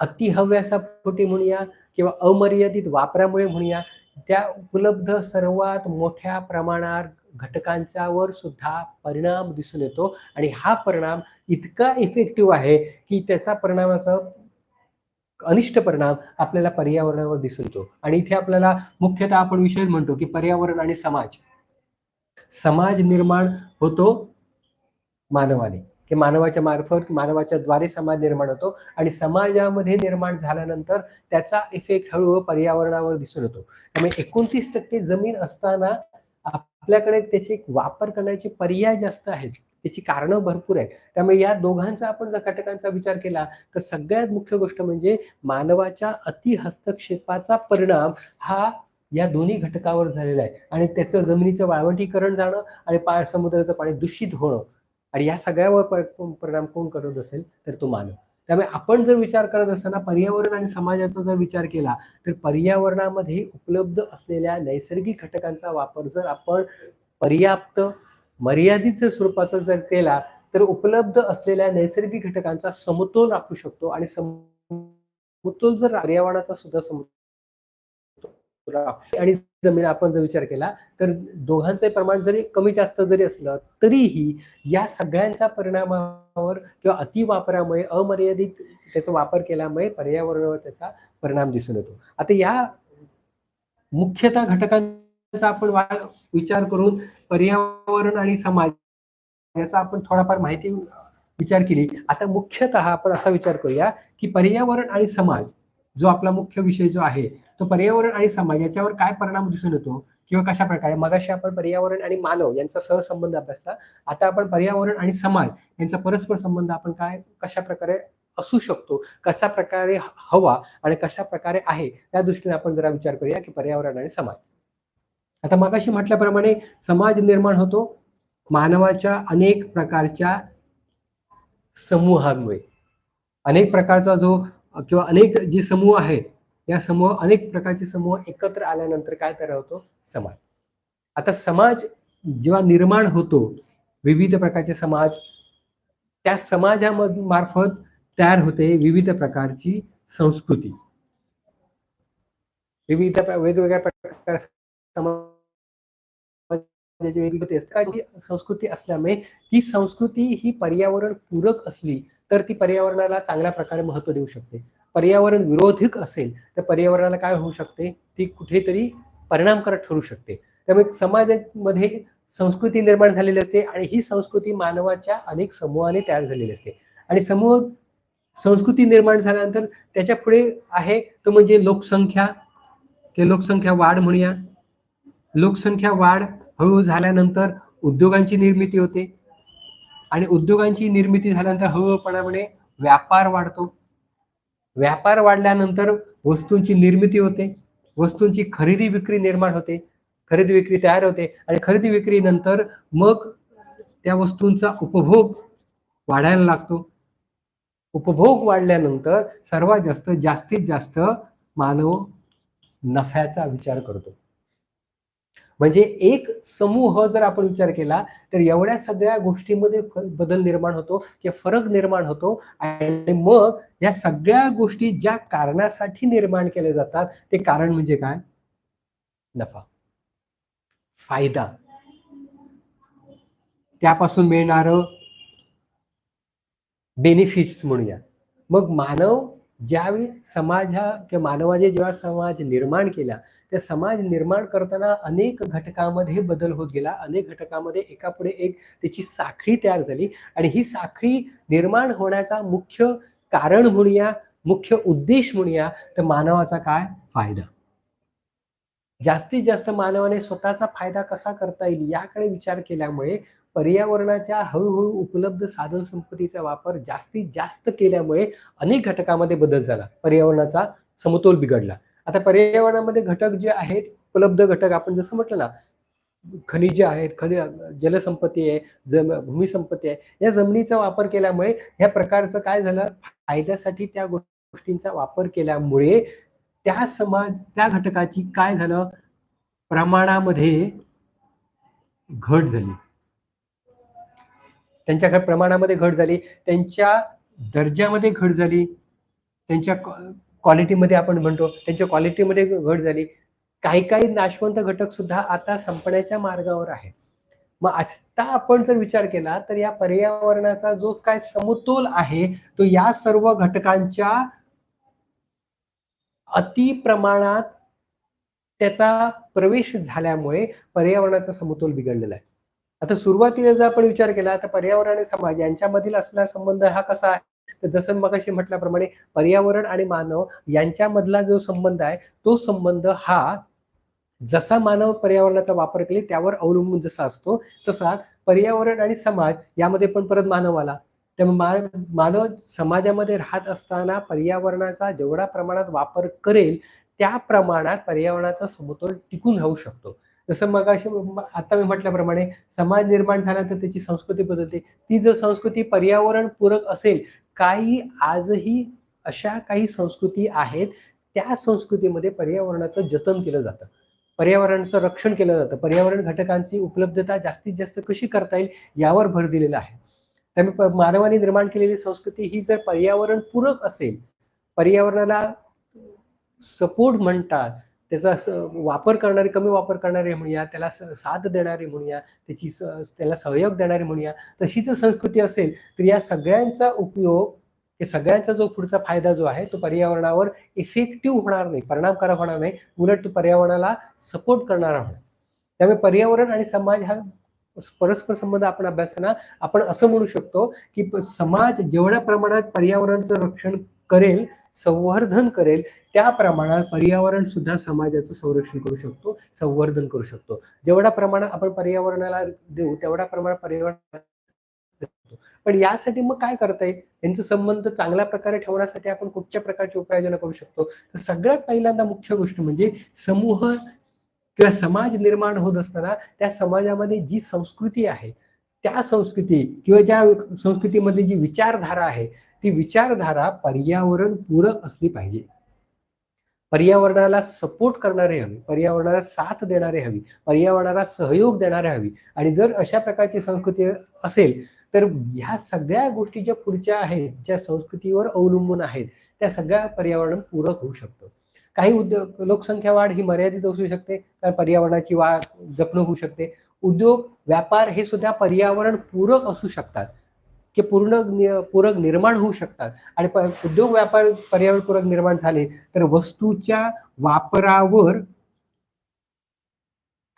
Speaker 1: अतिहव्यासापोटी म्हणूया किंवा अमर्यादित वापरामुळे म्हणूया, त्या उपलब्ध सर्वात मोठ्या प्रमाणात घटकांच्यावर सुद्धा परिणाम दिसून येतो आणि हा परिणाम इतका इफेक्टिव्ह आहे की त्याचा परिणामाचा अनिष्ट परिणाम आपल्याला पर्यावरणावर दिसून येतो. आणि इथे आपल्याला मुख्यतः आपण विषय म्हणतो की पर्यावरण आणि समाज. समाज निर्माण होतो मानवाने, की मानवाच्या मार्फत मानवाच्या द्वारे समाज निर्माण होतो आणि समाजामध्ये निर्माण झाल्यानंतर त्याचा इफेक्ट हळूहळू पर्यावरणावर दिसून येतो. त्यामुळे 29% जमीन असताना आपल्याकडे त्याचे वापर करण्याचे पर्याय जास्त आहेत, त्याची कारणं भरपूर आहेत. त्यामुळे या दोघांचा आपण जर घटकांचा विचार केला तर सगळ्यात मुख्य गोष्ट म्हणजे मानवाच्या अति हस्तक्षेपाचा परिणाम हा या दोन्ही घटकावर झालेला आहे आणि त्याचं जमिनीचं वाळवंटीकरण जाणं आणि समुद्राचं पाणी दूषित होणं आणि या सगळ्यावर परिणाम कोण करत असेल तर तो मानव. त्यामुळे आपण जर विचार करत असताना पर्यावरण आणि समाजाचा जर विचार केला तर पर्यावरणामध्ये उपलब्ध असलेल्या नैसर्गिक घटकांचा वापर जर आपण पर्याप्त मर्यादित स्वरूपाचा जर केला तर उपलब्ध असलेल्या नैसर्गिक घटकांचा समतोल राखू शकतो आणि समतोल जर पर्यावरणाचा सुद्धा समतोल आणि जमीन आपण जर विचार केला तर दोघांचे प्रमाण जरी कमी जास्त जरी असलं तरीही या सगळ्यांच्या परिणामावर किंवा अतिवापरामुळे अमर्यादित त्याचा वापर केल्यामुळे पर्यावरणावर त्याचा परिणाम दिसून येतो. आता या मुख्यतः घटकांचा आपण विचार करून पर्यावरण आणि समाज याचा आपण थोडाफार माहिती विचार केली. आता मुख्यतः आपण असा विचार करूया की पर्यावरण आणि समाज जो आपला मुख्य विषय जो आहे तो पर्यावरण आणि समाज याच्यावर काय परिणाम दिसून येतो किंवा कशा प्रकारे. मगाशी आपण पर्यावरण आणि मानव यांचा सहसंबंध अभ्यासला. आता आपण पर्यावरण आणि समाज यांचा परस्पर संबंध आपण काय कशा प्रकारे असू शकतो, कशा प्रकारे हवा आणि कशा प्रकारे आहे त्या दृष्टीने आपण जरा विचार करूया की पर्यावरण आणि समाज. आता मगाशी म्हटल्याप्रमाणे समाज निर्माण होतो मानवाच्या अनेक प्रकारच्या समूहांमुळे. अनेक प्रकारचा जो किंवा अनेक जे समूह आहेत या समूह अनेक प्रकारचे समूह एकत्र आल्यानंतर काय तयार होतो, समाज. आता समाज जेव्हा निर्माण होतो विविध प्रकारचे समाज, त्या समाजामार्फत तयार होते विविध प्रकारची संस्कृती. वेगवेगळ्या प्रकार वेगवेगळी संस्कृती असल्यामुळे ती संस्कृती ही पर्यावरण पूरक असली तर ती पर्यावरणाला चांगल्या प्रकारे महत्व देऊ शकते. पर्यावरण विरोधक असेल तर पर्यावरणाला काय होऊ शकते, ती कुठेतरी परिणामकारक ठरू शकते. त्यामुळे समाजामध्ये संस्कृती निर्माण झालेली असते आणि ही संस्कृती मानवाच्या अनेक समूहाने तयार झालेली असते आणि समूह संस्कृती निर्माण झाल्यानंतर त्याच्या पुढे आहे तो म्हणजे लोकसंख्या की लोकसंख्या वाढ म्हणूया. लोकसंख्या वाढ हळूहळू झाल्यानंतर उद्योगांची निर्मिती होते आणि उद्योगांची निर्मिती झाल्यानंतर हळूहळूपणाने व्यापार वाढतो. व्यापार वाढल्यानंतर वस्तूंची निर्मिती होते, वस्तूंची खरेदी विक्री निर्माण होते, खरेदी विक्री तयार होते आणि खरेदी विक्री नंतर मग त्या वस्तूंचा उपभोग वाढायला लागतो. उपभोग वाढल्यानंतर सर्वात जास्त जास्तीत जास्त मानव नफ्याचा विचार करतो. म्हणजे एक समूह जर आपण विचार केला तर एवढ्या सगळ्या गोष्टींमध्ये बदल निर्माण होतो किंवा फरक निर्माण होतो आणि मग या सगळ्या गोष्टी ज्या कारणासाठी निर्माण केल्या जातात ते कारण म्हणजे काय, नफा, फायदा, त्यापासून मिळणारं बेनिफिट्स म्हणूया. मग मानव ज्यावेळी समाज हा किंवा मानवाने जेव्हा समाज निर्माण केला त्या समाज निर्माण करताना अनेक घटकामध्ये बदल होत गेला, अनेक घटकामध्ये एकापुढे एक त्याची साखळी तयार झाली आणि ही साखळी निर्माण होण्याचा मुख्य कारण म्हणूया, मुख्य उद्देश म्हणूया तर मानवाचा काय फायदा. जास्तीत जास्त मानवाने स्वतःचा फायदा कसा करता येईल याकडे विचार केल्यामुळे पर्यावरणाच्या हळूहळू उपलब्ध साधन संपत्तीचा वापर जास्तीत जास्त केल्यामुळे अनेक घटकामध्ये बदल झाला. पर्यावरणाचा समतोल बिघडला. आता पर्यावरणामध्ये घटक जे आहेत, उपलब्ध घटक आपण जसं म्हटलं ना, खनिजे आहेत, जलसंपत्ती आहे, भूमिसंपत्ती आहे. या जमिनीचा वापर केल्यामुळे ह्या प्रकारचं काय झालं, फायद्यासाठी त्या गोष्टींचा वापर केल्यामुळे त्या घटकाची काय झालं, प्रमाणामध्ये घट झाली. त्यांच्या प्रमाणामध्ये घट झाली, त्यांच्या दर्जामध्ये घट झाली, त्यांच्या क्वालिटीमध्ये आपण म्हणतो, त्यांच्या क्वालिटीमध्ये घट झाली. काही नाशवंत घटक सुद्धा आता संपण्याच्या मार्गावर आहेत. मग आता आपण जर विचार केला तर या पर्यावरणाचा जो काय समतोल आहे तो या सर्व घटकांच्या अति प्रमाणात त्याचा प्रवेश झाल्यामुळे पर्यावरणाचा समतोल बिघडलेला आहे. आता सुरुवातीला जर आपण विचार केला तर पर्यावरण आणि समाज यांच्यामधील असलेला संबंध हा कसा आहे, तर जसं मगाशी म्हटल्याप्रमाणे पर्यावरण आणि मानव यांच्यामधला जो संबंध आहे तो संबंध हा जसा मानव पर्यावरणाचा वापर केले त्यावर अवलंबून जसा असतो तसा पर्यावरण आणि समाज यामध्ये पण परत मानव आला. त्यामुळे मानव समाजामध्ये राहत असताना पर्यावरणाचा जेवढा प्रमाणात वापर करेल त्या प्रमाणात पर्यावरणाचा समतोल टिकून राहू शकतो. जसं मगाशी आता मी म्हटल्याप्रमाणे समाज निर्माण झाला तर त्याची संस्कृती बदलते. ती जर संस्कृती पर्यावरण पूरक असेल, काही आजही अशा काही संस्कृती आहेत त्या संस्कृतीमध्ये पर्यावरणाचं जतन केलं जातं, पर्यावरणाचं रक्षण केलं जातं, पर्यावरण घटकांची उपलब्धता जास्तीत जास्त कशी करता येईल यावर भर दिलेला आहे. त्यामुळे मानवाने निर्माण केलेली संस्कृती ही जर पर्यावरण पूरक असेल, पर्यावरणाला सपोर्ट म्हणतात, त्याचा वापर करणारे, कमी वापर करणारे म्हणूया, त्याला साथ देणारे म्हणूया, त्याला सहयोग देणारे म्हणूया, तशी जर संस्कृती असेल तर या सगळ्यांचा उपयोग, हे सगळ्यांचा जो पुढचा फायदा जो आहे तो पर्यावरणावर इफेक्टिव्ह होणार नाही, परिणामकारक होणार नाही, उलट तो पर्यावरणाला सपोर्ट करणारा होणार. त्यामुळे पर्यावरण आणि समाज हा परस्पर संबंध आपण अभ्यासताना आपण असं म्हणू शकतो की समाज जेवढ्या प्रमाणात पर्यावरणाचं रक्षण करेल, संवर्धन करेल, त्या प्रमाणात पर्यावरण सुद्धा समाजाचं संरक्षण करू शकतो, संवर्धन करू शकतो. जेवढ्या प्रमाणात आपण पर्यावरणाला देऊ तेवढ्या प्रमाणात पर्यावरण. पण यासाठी मग काय करता येईल, यांचा संबंध चांगल्या प्रकारे ठेवण्यासाठी आपण कुठच्या प्रकारची उपाययोजना करू शकतो. तर सगळ्यात पहिल्यांदा मुख्य गोष्ट म्हणजे समूह किंवा समाज निर्माण होत असताना त्या समाजामध्ये जी संस्कृती आहे त्या संस्कृती किंवा ज्या संस्कृतीमध्ये जी विचारधारा आहे ती विचारधारा पर्यावरण पूरक असली पाहिजे. पर्यावरणाला सपोर्ट करणारे हवी, पर्यावरणाला साथ देणारे हवी, पर्यावरणाला सहयोग देणारे हवी. आणि जर अशा प्रकारची संस्कृती असेल तर ह्या सगळ्या गोष्टी ज्या पुढच्या आहेत, ज्या संस्कृतीवर अवलंबून आहेत, त्या सगळ्या पर्यावरण पूरक होऊ शकतं. काही उद्योग, लोकसंख्या वाढ ही मर्यादित असू शकते, तर पर्यावरणाची वाढ जपणूक होऊ शकते. उद्योग व्यापार हे सुद्धा पर्यावरण पूरक असू शकतात, की पूरक निर्माण होऊ शकतात. आणि उद्योग व्यापार पर्यावरणपूरक निर्माण झाले तर वस्तूच्या वापरावर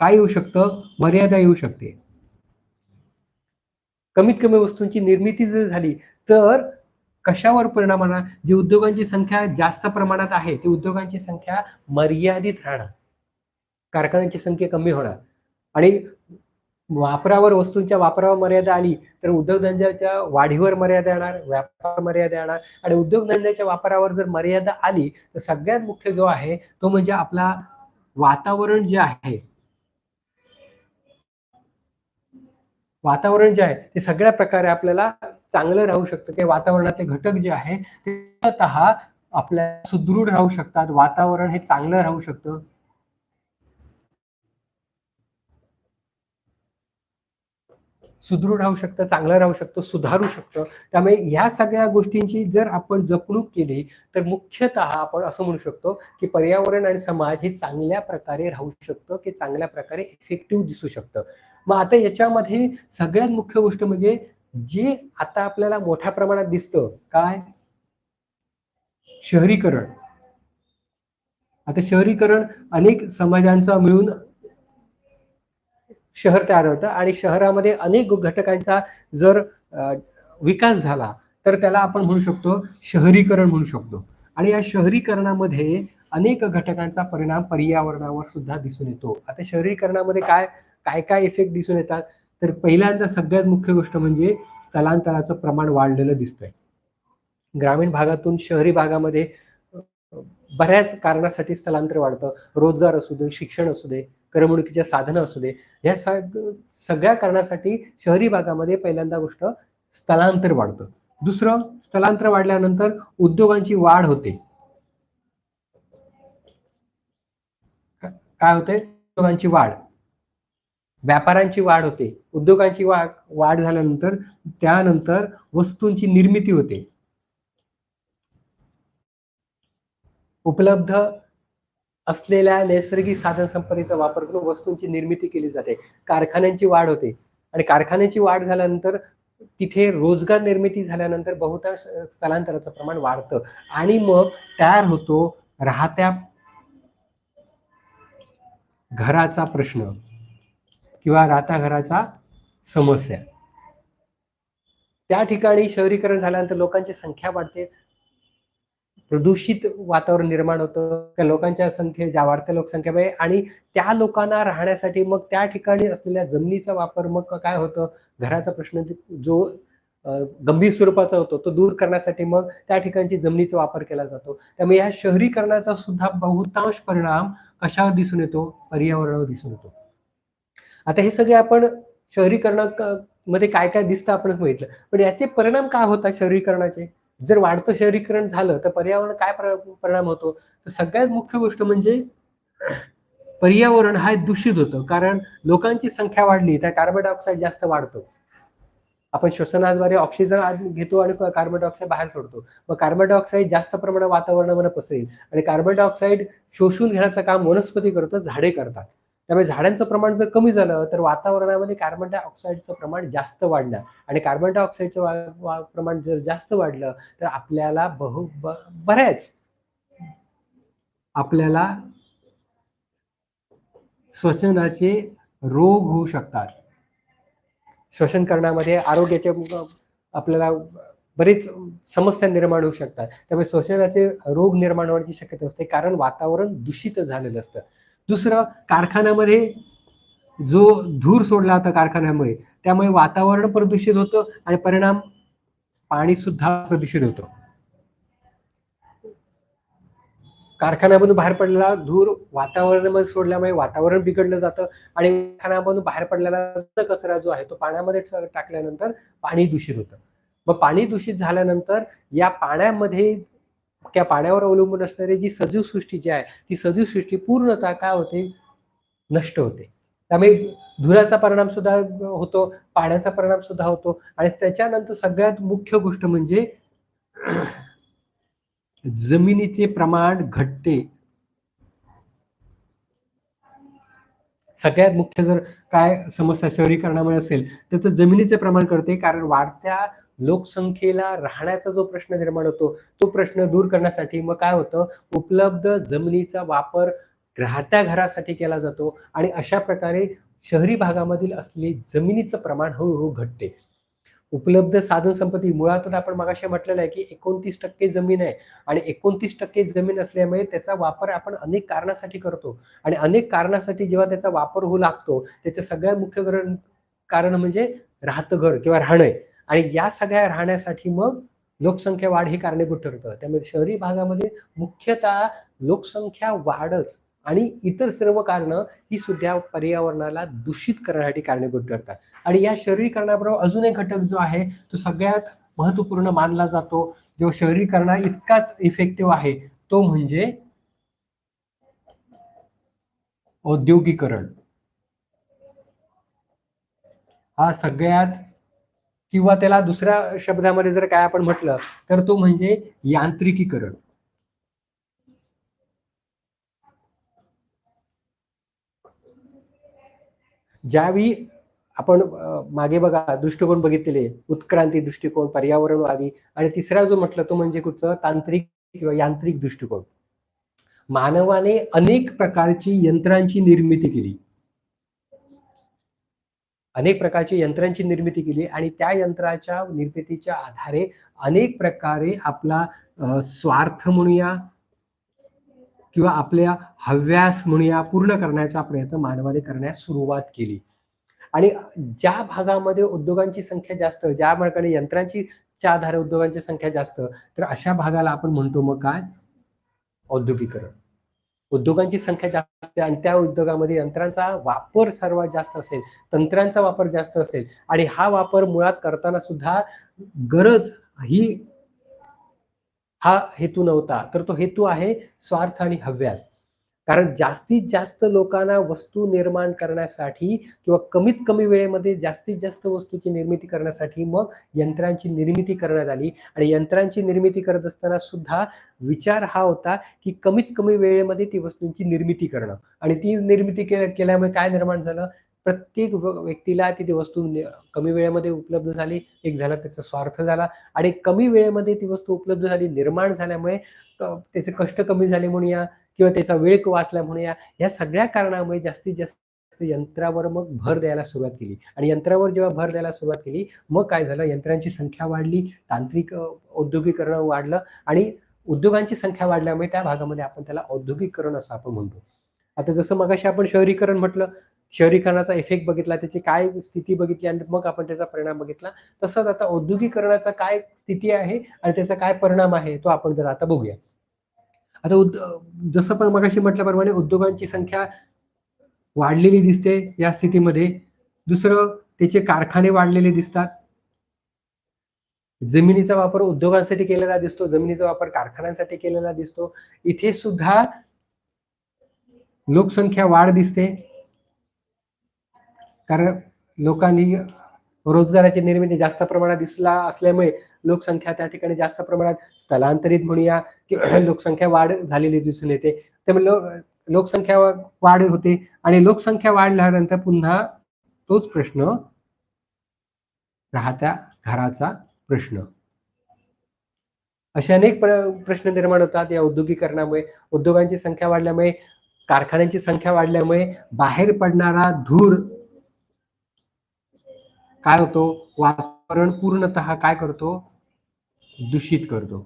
Speaker 1: काय येऊ शकतं, मर्यादा येऊ शकते. कमीत कमी वस्तूंची निर्मिती जर झाली तर कशावर परिणाम होणार, जी उद्योगांची संख्या जास्त प्रमाणात आहे ती उद्योगांची संख्या मर्यादित राहणार, कारखान्यांची संख्या कमी होणार. आणि वस्तूंच्या वापरावर मर्यादा आली तर उद्योगधंद्याच्या वाढीवर मर्यादा येणार, व्यापार मर्यादा येणार. आणि उद्योगधंद्याच्या वापरावर जर मर्यादा आली तर सगळ्यात मुख्य जो आहे तो म्हणजे आपला वातावरण जे आहे, वातावरण जे आहे ते सगळ्या प्रकारे आपल्याला चांगलं राहू शकतं. ते वातावरणातले घटक जे आहे ते स्वतः आपल्याला सुदृढ राहू शकतात, वातावरण हे चांगलं राहू शकतं. सुदृढ राहू शकतं, चांगलं राहू शकतं, सुधारू शकतं. त्यामुळे ह्या सगळ्या गोष्टींची जर आपण जपणूक केली तर मुख्यतः आपण असं म्हणू शकतो की पर्यावरण आणि समाज हे चांगल्या प्रकारे राहू शकतं, की चांगल्या प्रकारे इफेक्टिव्ह दिसू शकतं. मग आता याच्यामध्ये सगळ्यात मुख्य गोष्ट म्हणजे जे आता आपल्याला मोठ्या प्रमाणात दिसतं काय, शहरीकरण. आता शहरीकरण अनेक समाजांचा मिळून शहर तयार होतं आणि शहरामध्ये अनेक घटकांचा जर विकास झाला तर त्याला आपण म्हणू शकतो शहरीकरण म्हणू शकतो. आणि या शहरीकरणामध्ये अनेक घटकांचा परिणाम पर्यावरणावर सुद्धा दिसून येतो. आता शहरीकरणामध्ये काय काय काय इफेक्ट दिसून येतात, तर पहिल्यांदा सगळ्यात मुख्य गोष्ट म्हणजे स्थलांतराचं प्रमाण वाढलेलं दिसतंय. ग्रामीण भागातून शहरी भागामध्ये बऱ्याच कारणासाठी स्थलांतर वाढतं. रोजगार असू दे, शिक्षण असू दे, करमणुकीच्या साधनं असू दे, या सगळ्या कारणासाठी शहरी भागामध्ये पहिल्यांदा गोष्ट स्थलांतर वाढतं. दुसरं, स्थलांतर वाढल्यानंतर उद्योगांची वाढ होते. काय होते? उद्योगांची वाढ, व्यापारांची वाढ होते. उद्योगांची वाढ झाल्यानंतर त्यानंतर वस्तूंची निर्मिती होते. उपलब्ध असलेल्या नैसर्गिक साधन संपत्तीचा वापर करून वस्तूंची निर्मिती केली जाते. कारखान्यांची वाढ होते आणि कारखान्यांची वाढ झाल्यानंतर तिथे रोजगार निर्मिती झाल्यानंतर बहुतांश स्थलांतराचं प्रमाण वाढतं आणि मग तयार होतो राहत्या घराचा प्रश्न किंवा राहत्या घराचा समस्या. त्या ठिकाणी शहरीकरण झाल्यानंतर लोकांची संख्या वाढते, प्रदूषित वातावरण निर्माण होतं. त्या लोकांच्या ज्या वाढत्या लोकसंख्येमुळे आणि त्या लोकांना राहण्यासाठी मग त्या ठिकाणी असलेल्या जमिनीचा वापर मग काय होतं, घराचा प्रश्न जो गंभीर स्वरूपाचा होतो तो दूर करण्यासाठी मग त्या ठिकाणची जमिनीचा वापर केला जातो. त्यामुळे या शहरीकरणाचा सुद्धा बहुतांश परिणाम कशावर दिसून येतो? पर्यावरणावर दिसून येतो. आता हे सगळे आपण मध्ये काय काय दिसतं आपण बघितलं, पण याचे परिणाम काय होतात शहरीकरणाचे? जर वाढतं शहरीकरण झालं तर पर्यावरण काय परिणाम होतो? तर सगळ्यात मुख्य गोष्ट म्हणजे पर्यावरण हा दूषित होतं, कारण लोकांची संख्या वाढली तर कार्बन डायऑक्साईड जास्त वाढतो. आपण श्वसनाद्वारे ऑक्सिजन घेतो आणि कार्बन डायऑक्साईड बाहेर सोडतो. मग कार्बन डायऑक्साईड जास्त प्रमाणात वातावरणामध्ये पसरेल आणि कार्बन डायऑक्साईड शोषून घेण्याचं काम वनस्पती करतो, झाडे करतात. त्यामुळे झाडांचं प्रमाण जर कमी झालं तर वातावरणामध्ये कार्बन डायऑक्साईडचं प्रमाण जास्त वाढणार आणि कार्बन डायऑक्साईडचं प्रमाण जर जास्त वाढलं तर आपल्याला बऱ्याच आपल्याला श्वसनाचे रोग होऊ शकतात. श्वसन करण्यामध्ये आरोग्याचे आपल्याला बरेच समस्या निर्माण होऊ शकतात. त्यामुळे श्वसनाचे रोग निर्माण होण्याची शक्यता असते, कारण वातावरण दूषित झालेलं असतं. दुसरं, कारखान्यामध्ये जो धूर सोडला जातो कारखान्यामुळे, त्यामुळे वातावरण प्रदूषित होतं आणि परिणाम पाणी सुद्धा प्रदूषित होतं. कारखान्यामधून बाहेर पडलेला धूर वातावरणामध्ये सोडल्यामुळे वातावरण बिघडलं जातं आणि कारखान्यामधून बाहेर पडलेला कचरा जो आहे तो पाण्यामध्ये टाकल्यानंतर पाणी दूषित होतं. मग पाणी दूषित झाल्यानंतर या पाण्यामध्ये त्या पाण्यावर अवलंबून असणारी जी सजीव सृष्टी जी आहे ती सजीव सृष्टी पूर्णतः काय होते, नष्ट होते. त्यामुळे धुराचा परिणाम सुद्धा होतो, पाण्याचा परिणाम सुद्धा होतो आणि त्याच्यानंतर सगळ्यात मुख्य गोष्ट म्हणजे जमिनीचे प्रमाण घटते. सगळ्यात मुख्य जर काय समस्या शहरीकरणामुळे असेल तर जमिनीचे प्रमाण करते, कारण वाढत्या लोकसंख्येला राहण्याचा जो प्रश्न निर्माण होतो तो प्रश्न दूर करण्यासाठी मग काय होतं, उपलब्ध जमिनीचा वापर राहत्या घरासाठी केला जातो आणि अशा प्रकारे शहरी भागामधील असलेले जमिनीचं प्रमाण हळूहळू घटते. उपलब्ध साधन संपत्ती मुळातच आपण मगाशी म्हटलेलं आहे की 29% जमीन आहे आणि 29% जमीन असल्यामुळे त्याचा वापर आपण अनेक कारणासाठी करतो आणि अनेक कारणासाठी जेव्हा त्याचा वापर होऊ लागतो त्याचं सगळ्यात मुख्य कारण म्हणजे राहतं घर किंवा राहणं आणि या सगळ्या राहण्यासाठी मग लोकसंख्या वाढ ही कारणीभूत ठरतं. त्यामुळे शहरी भागामध्ये मुख्यतः लोकसंख्या वाढच आणि इतर सर्व कारणं ही सुद्धा पर्यावरणाला दूषित करण्यासाठी कारणीभूत ठरतात. आणि या शहरीकरणाबरोबर अजून एक घटक जो आहे तो सगळ्यात महत्वपूर्ण मानला जातो, जो शहरीकरणा इतकाच इफेक्टिव्ह आहे, तो म्हणजे औद्योगिकरण. हा सगळ्यात, किंवा त्याला दुसऱ्या शब्दामध्ये जर काय आपण म्हटलं तर तो म्हणजे यांत्रिकीकरण. ज्यावेळी आपण मागे बघा दृष्टिकोन बघितलेले, उत्क्रांती दृष्टिकोन, पर्यावरणवादी आणि तिसरा जो म्हटलं तो म्हणजे कुठचं तांत्रिक किंवा यांत्रिक दृष्टिकोन. मानवाने अनेक प्रकारची यंत्रांची निर्मिती केली. अनेक प्रकारची यंत्रांची निर्मिती केली आणि त्या यंत्राच्या निर्मितीच्या आधारे अनेक प्रकारे आपला स्वार्थ म्हणूया किंवा आपल्या हव्यास म्हणूया पूर्ण करण्याचा प्रयत्न मानवाने करण्यास सुरुवात केली. आणि ज्या भागामध्ये उद्योगांची संख्या जास्त, ज्या ठिकाणी यंत्रांची च्या आधारे उद्योगांची संख्या जास्त, तर अशा भागाला आपण म्हणतो मग काय? औद्योगिकरण. उद्योगांची संख्या जास्त असते आणि त्या उद्योगामध्ये यंत्रांचा वापर सर्वात जास्त असेल, तंत्रांचा वापर जास्त असेल आणि हा वापर मुळात करताना सुद्धा गरज ही हा हेतू नव्हता, तर तो हेतू आहे स्वार्थ आणि हव्यास. कारण जास्तीत जास्त लोकांना वस्तू निर्माण करण्यासाठी किंवा कमीत कमी वेळेमध्ये जास्तीत जास्त वस्तूची निर्मिती करण्यासाठी मग यंत्रांची निर्मिती करण्यात आली आणि यंत्रांची निर्मिती करत असताना सुद्धा विचार हा होता, की कमीत कमी वेळेमध्ये ती वस्तूंची निर्मिती करणं आणि ती निर्मिती केल्यामुळे काय निर्माण झालं? प्रत्येक व्यक्तीला ती वस्तू कमी वेळेमध्ये उपलब्ध झाली. एक झाला त्याचा स्वार्थ झाला आणि कमी वेळेमध्ये ती वस्तू उपलब्ध झाली, निर्माण झाल्यामुळे त्याचे कष्ट कमी झाले म्हणूया किंवा त्याचा वेळ वाचला म्हणूया. या सगळ्या कारणामुळे जास्तीत जास्त यंत्रावर मग भर द्यायला सुरुवात केली आणि यंत्रावर जेव्हा भर द्यायला सुरुवात केली, मग काय झालं? यंत्रांची संख्या वाढली, तांत्रिक औद्योगिकरण वाढलं आणि उद्योगांची संख्या वाढल्यामुळे त्या भागामध्ये आपण त्याला औद्योगिकरण असं आपण म्हणतो. आता जसं मगाशी आपण शहरीकरण म्हटलं, शहरीकरणाचा इफेक्ट बघितला, त्याची काय स्थिती बघितली आणि मग आपण त्याचा परिणाम बघितला. तसंच आता औद्योगिकरणाचा काय स्थिती आहे आणि त्याचा काय परिणाम आहे, तो आपण जरा आता बघूया. आता जसं पण मगाशी म्हटल्याप्रमाणे उद्योगांची संख्या वाढलेली दिसते या स्थितीमध्ये. दुसरं त्याचे कारखाने वाढलेले दिसतात. जमिनीचा वापर उद्योगांसाठी केलेला दिसतो, जमिनीचा वापर कारखान्यांसाठी केलेला दिसतो. इथे सुद्धा लोकसंख्या वाढ दिसते. कारण लोकांनी रोजगाराची निर्मिती जास्त प्रमाणात दिसला असल्यामुळे लोकसंख्या त्या ठिकाणी जास्त प्रमाणात स्थलांतरित म्हणूया किंवा लोकसंख्या वाढ झालेली दिसून येते. त्यामुळे लोकसंख्या वाढ होते आणि लोकसंख्या वाढल्यानंतर पुन्हा तोच प्रश्न, राहत्या घराचा प्रश्न. असे अनेक प्रश्न निर्माण होतात या औद्योगिकरणामुळे. उद्योगांची संख्या वाढल्यामुळे, कारखान्यांची संख्या वाढल्यामुळे बाहेर पडणारा धूर काय होतो? वातावरण पूर्णतः काय करतो? दूषित करतो.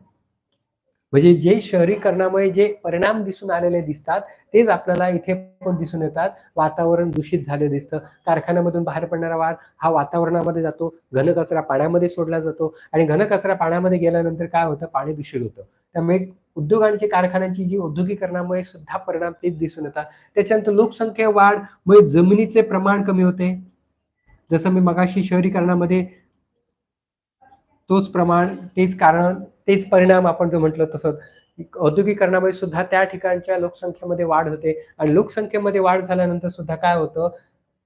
Speaker 1: म्हणजे जे शहरीकरणामुळे जे परिणाम दिसून आलेले दिसतात, तेच आपल्याला इथे पण दिसून येतात. वातावरण दूषित झालेलं दिसतं. कारखान्यामधून बाहेर पडणारा वार हा वातावरणामध्ये जातो, घनकचरा पाण्यामध्ये सोडला जातो आणि घनकचरा पाण्यामध्ये गेल्यानंतर काय होतं? पाणी दूषित होतं. त्यामुळे उद्योग कारखान्यांची जी औद्योगिकरणामुळे सुद्धा परिणाम तेच दिसून येतात. त्याच्यानंतर लोकसंख्या वाढमुळे जमिनीचे प्रमाण कमी होते. जसं मी मगाशी शहरीकरणामध्ये तोच प्रमाण, तेच कारण, तेच परिणाम आपण जो म्हटलं तसं औद्योगिकरणामुळे सुद्धा त्या ठिकाणच्या लोकसंख्येमध्ये वाढ होते आणि लोकसंख्येमध्ये वाढ झाल्यानंतर सुद्धा काय होतं?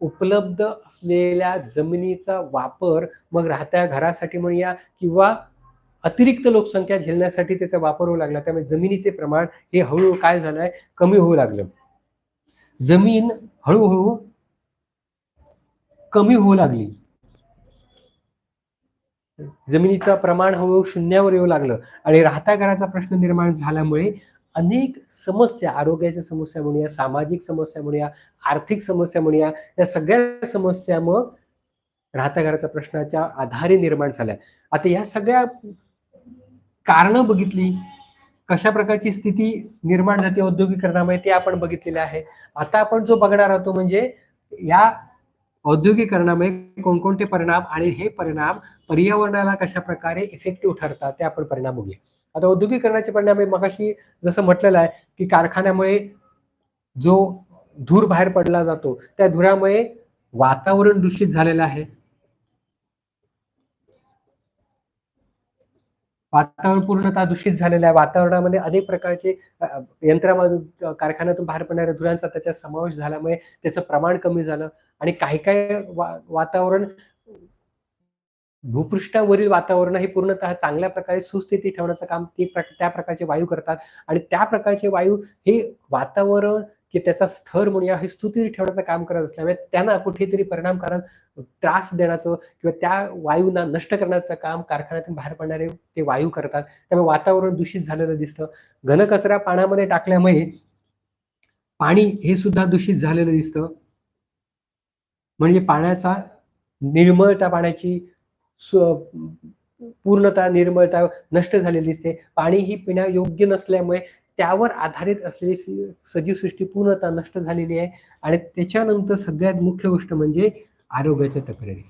Speaker 1: उपलब्ध असलेल्या जमिनीचा वापर मग राहत्या घरासाठी म्हणूया किंवा अतिरिक्त लोकसंख्या झेलण्यासाठी त्याचा वापर होऊ लागला. त्यामुळे जमिनीचे प्रमाण हे हळू काय झालंय? कमी होऊ लागलं. जमीन हळू कमी होऊ लागली. जमिनीचं प्रमाण हळूहळू शून्यावर येऊ लागलं आणि राहत्या घराचा प्रश्न निर्माण झाल्यामुळे अनेक समस्या, आरोग्याच्या समस्या म्हणूया, सामाजिक समस्या म्हणूया, आर्थिक समस्या म्हणूया, या सगळ्या समस्या मग राहत्या घराच्या प्रश्नाच्या आधारे निर्माण झाल्या. आता या सगळ्या कारणं बघितली, कशा प्रकारची स्थिती निर्माण झाली औद्योगिकरणामुळे ते आपण बघितलेले आहे. आता आपण जो बघणार आहोत तो म्हणजे या औद्योगिकरणामुळे कोणकोणते परिणाम आणि हे परिणाम पर्यावरणाला कशा प्रकारे इफेक्टिव्ह ठरतात ते आपण परिणाम बघूया. आता औद्योगिकरणाचे परिणाम हे मगाशी जसं म्हटलेलं आहे, की कारखान्यामुळे जो धूर बाहेर पडला जातो, त्या धुरामुळे वातावरण दूषित झालेलं आहे. वातावरण पूर्णतः दूषित झालेलं आहे. वातावरणामध्ये अनेक प्रकारचे यंत्रामधून कारखान्यातून बाहेर पडणाऱ्या धुरांचा त्याच्यात समावेश झाल्यामुळे त्याचं प्रमाण कमी झालं आणि काही वातावरण भूपृष्ठावरील वातावरण हे पूर्णतः चांगल्या प्रकारे सुस्थितीत ठेवण्याचं काम त्या प्रकारचे वायू करतात आणि त्या प्रकारचे वायू हे वातावरण की त्याचा स्तर म्हणूया हे स्थिर ठेवण्याचं काम करत असल्यामुळे त्यांना कुठेतरी परिणामकारक त्रास देण्याचं किंवा त्या वायूंना नष्ट करण्याचं काम कारखान्यातून बाहेर पडणारे ते वायू करतात. त्यामुळे वातावरण दूषित झालेलं दिसतं. घनकचरा पाण्यामध्ये टाकल्यामुळे पाणी हे सुद्धा दूषित झालेलं दिसतं. म्हणजे पाण्याचा निर्मळता पाण्याची पूर्णतः निर्मळता नष्ट झालेली दिसते. पाणी ही पिण्यायोग्य नसल्यामुळे त्यावर आधारित असलेली सजीवसृष्टी पूर्णतः नष्ट झालेली आहे आणि त्याच्यानंतर सगळ्यात मुख्य गोष्ट म्हणजे आरोग्याच्या तक्रारी.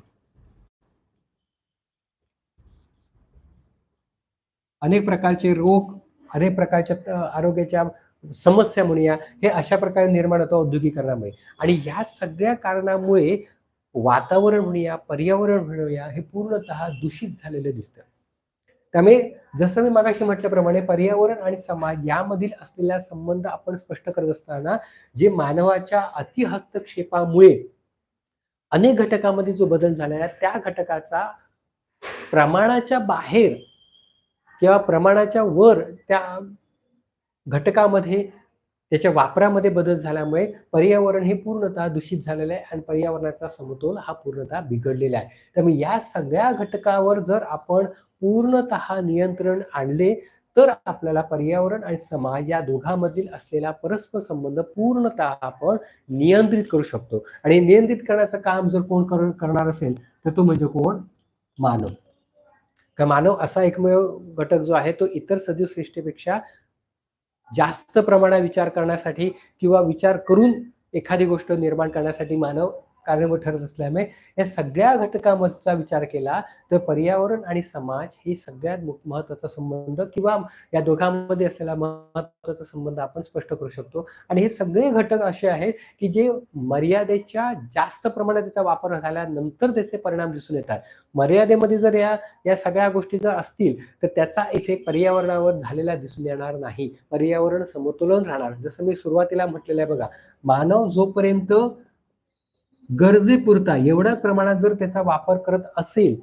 Speaker 1: अनेक प्रकारचे रोग, अनेक प्रकारच्या आरोग्याच्या समस्या म्हणूया, हे अशा प्रकारे निर्माण होतं औद्योगिकरणामुळे आणि ह्या सगळ्या कारणामुळे वातावरण म्हणूया, पर्यावरण म्हणूया, हे पूर्णतः दूषित झालेलं दिसतं. त्यामुळे जसं मी मगाशी म्हटल्याप्रमाणे पर्यावरण आणि समाज यामधील असलेला संबंध आपण स्पष्ट करत असताना जे मानवाच्या अतिहस्तक्षेपामुळे अनेक घटकामध्ये जो बदल झालेला आहे, त्या घटकाचा प्रमाणाच्या बाहेर किंवा प्रमाणाच्या वर त्या घटकामध्ये त्याच्या वापरामध्ये बदल झाल्यामुळे पर्यावरण हे पूर्णतः दूषित झालेलं आहे आणि पर्यावरणाचा समतोल हा पूर्णतः बिघडलेला आहे. त्यामुळे या सगळ्या घटकावर जर आपण पूर्णतः नियंत्रण आणले तर आपल्याला पर्यावरण आणि समाज या दोघांमधील असलेला परस्पर संबंध पूर्णतः आपण नियंत्रित करू शकतो आणि नियंत्रित करण्याचं काम जर कोण करणार असेल तर तो म्हणजे कोण? मानव. का मानव असा एकमेव घटक जो आहे तो इतर सजीव सृष्टीपेक्षा जास्त प्रमाणात विचार करण्यासाठी किंवा विचार करून एखादी गोष्ट निर्माण करण्यासाठी मानव कारणीभूत ठरत असल्यामुळे या सगळ्या घटकांचा विचार केला तर पर्यावरण आणि समाज ही सगळ्यात महत्वाचा संबंध किंवा या दोघांमध्ये असलेला महत्वाचा संबंध आपण स्पष्ट करू शकतो आणि हे सगळे घटक असे आहेत की जे मर्यादेच्या जास्त प्रमाणात त्याचा वापर झाल्यानंतर त्याचे परिणाम दिसून येतात. मर्यादेमध्ये जर या सगळ्या गोष्टी जर असतील तर त्याचा इफेक्ट पर्यावरणावर झालेला दिसून येणार नाही. पर्यावरण समतोलन राहणार. जसं मी सुरुवातीला म्हटलेलं आहे बघा, मानव जोपर्यंत गरजेपुरता एवढ्या प्रमाणात जर त्याचा वापर करत असेल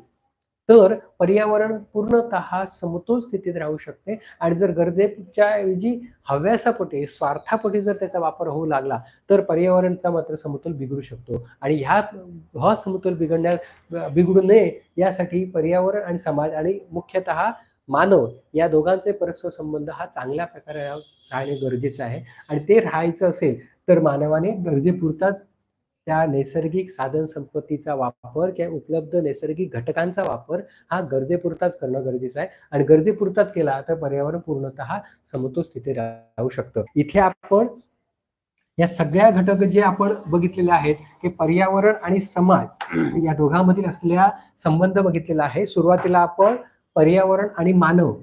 Speaker 1: तर पर्यावरण पूर्णतः समतोल स्थितीत राहू शकते आणि जर गरजेच्या ऐवजी हव्यासापोटी स्वार्थापोटी जर त्याचा वापर होऊ लागला तर पर्यावरणाचा मात्र समतोल बिघडू शकतो आणि हा समतोल बिघडू नये यासाठी पर्यावरण आणि समाज आणि मुख्यतः मानव या दोघांचे परस्पर संबंध हा चांगल्या प्रकारे राहणे गरजेचं आहे आणि ते राहायचं असेल तर मानवाने गरजेपुरताच त्या नैसर्गिक साधन संपत्तीचा वापर किंवा उपलब्ध नैसर्गिक घटकांचा वापर हा गरजेपुरताच करणं गरजेचं आहे आणि गरजेपुरताच केला तर पर्यावरण पूर्णतः समतोल स्थितीत राहू शकतं. इथे आपण या सगळ्या घटक जे आपण बघितलेले आहेत की पर्यावरण आणि समाज या दोघांमधील असलेला संबंध बघितलेला आहे. सुरुवातीला आपण पर्यावरण आणि मानव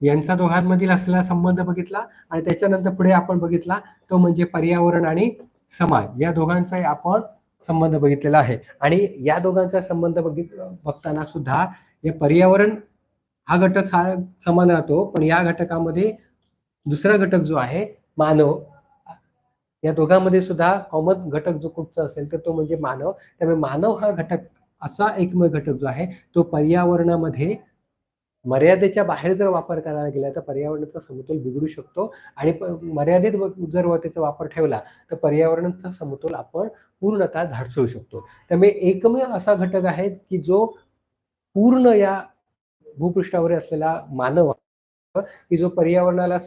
Speaker 1: यांचा दोघांमधील असलेला संबंध बघितला आणि त्याच्यानंतर पुढे आपण बघितला तो म्हणजे पर्यावरण आणि समाज या दोघांचा आपण संबंध बघितलेला आहे आणि या दोघांचा संबंध बघताना सुद्धा हे पर्यावरण हा घटक समान राहतो पण या घटकामध्ये दुसरा घटक जो आहे मानव या दोघांमध्ये सुद्धा कॉमन घटक जो कुठचा असेल तर तो म्हणजे मानव. त्यामुळे मानव हा घटक असा एकमेव घटक जो आहे तो पर्यावरणामध्ये मर्यादेच्या बाहेर जर वापर करायला गेला तर पर्यावरणाचा समतोल बिघडू शकतो आणि मर्यादित जर त्याचा वापर ठेवला तर पर्यावरणाचा समतोल आपण पूर्णतः धाडसू शकतो. त्यामुळे एकमेव असा घटक आहे की जो पूर्ण या भूपृष्ठावर असलेला मानव की जो पर्यावरणाला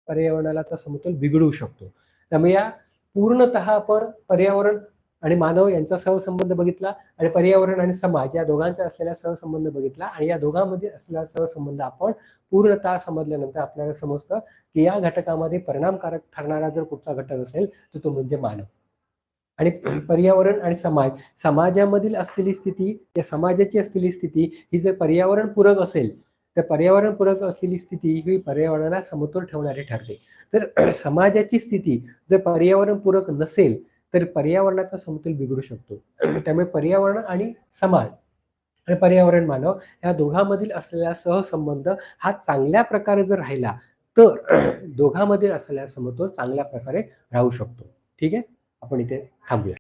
Speaker 1: पर्यावरणाचा समतोल बिघडू शकतो. त्यामुळे या पूर्णतः आपण पर्यावरण आणि मानव यांचा सहसंबंध बघितला आणि पर्यावरण आणि समाज या दोघांचा असलेला सहसंबंध बघितला आणि या दोघांमध्ये असलेला सहसंबंध आपण पूर्णतः समजल्यानंतर आपल्याला समजतं की या घटकामध्ये परिणामकारक ठरणारा जर कुठला घटक असेल तर तो म्हणजे मानव आणि पर्यावरण आणि समाजामधील असलेली स्थिती या समाजाची असलेली स्थिती ही जर पर्यावरण पूरक असेल तर पर्यावरण पूरक असलेली स्थिती ही पर्यावरणाला समतोल ठेवणारी ठरते. तर समाजाची स्थिती जर पर्यावरण पूरक नसेल तर पर्यावरणाचा समतोल बिघडू शकतो. त्यामुळे पर्यावरण आणि समाज आणि पर्यावरण मानव या दोघांमधील असलेला सहसंबंध हा चांगल्या प्रकारे जर राहिला तर दोघांमधील असलेला समतोल चांगल्या प्रकारे राहू शकतो. ठीक आहे, आपण इथे थांबूया.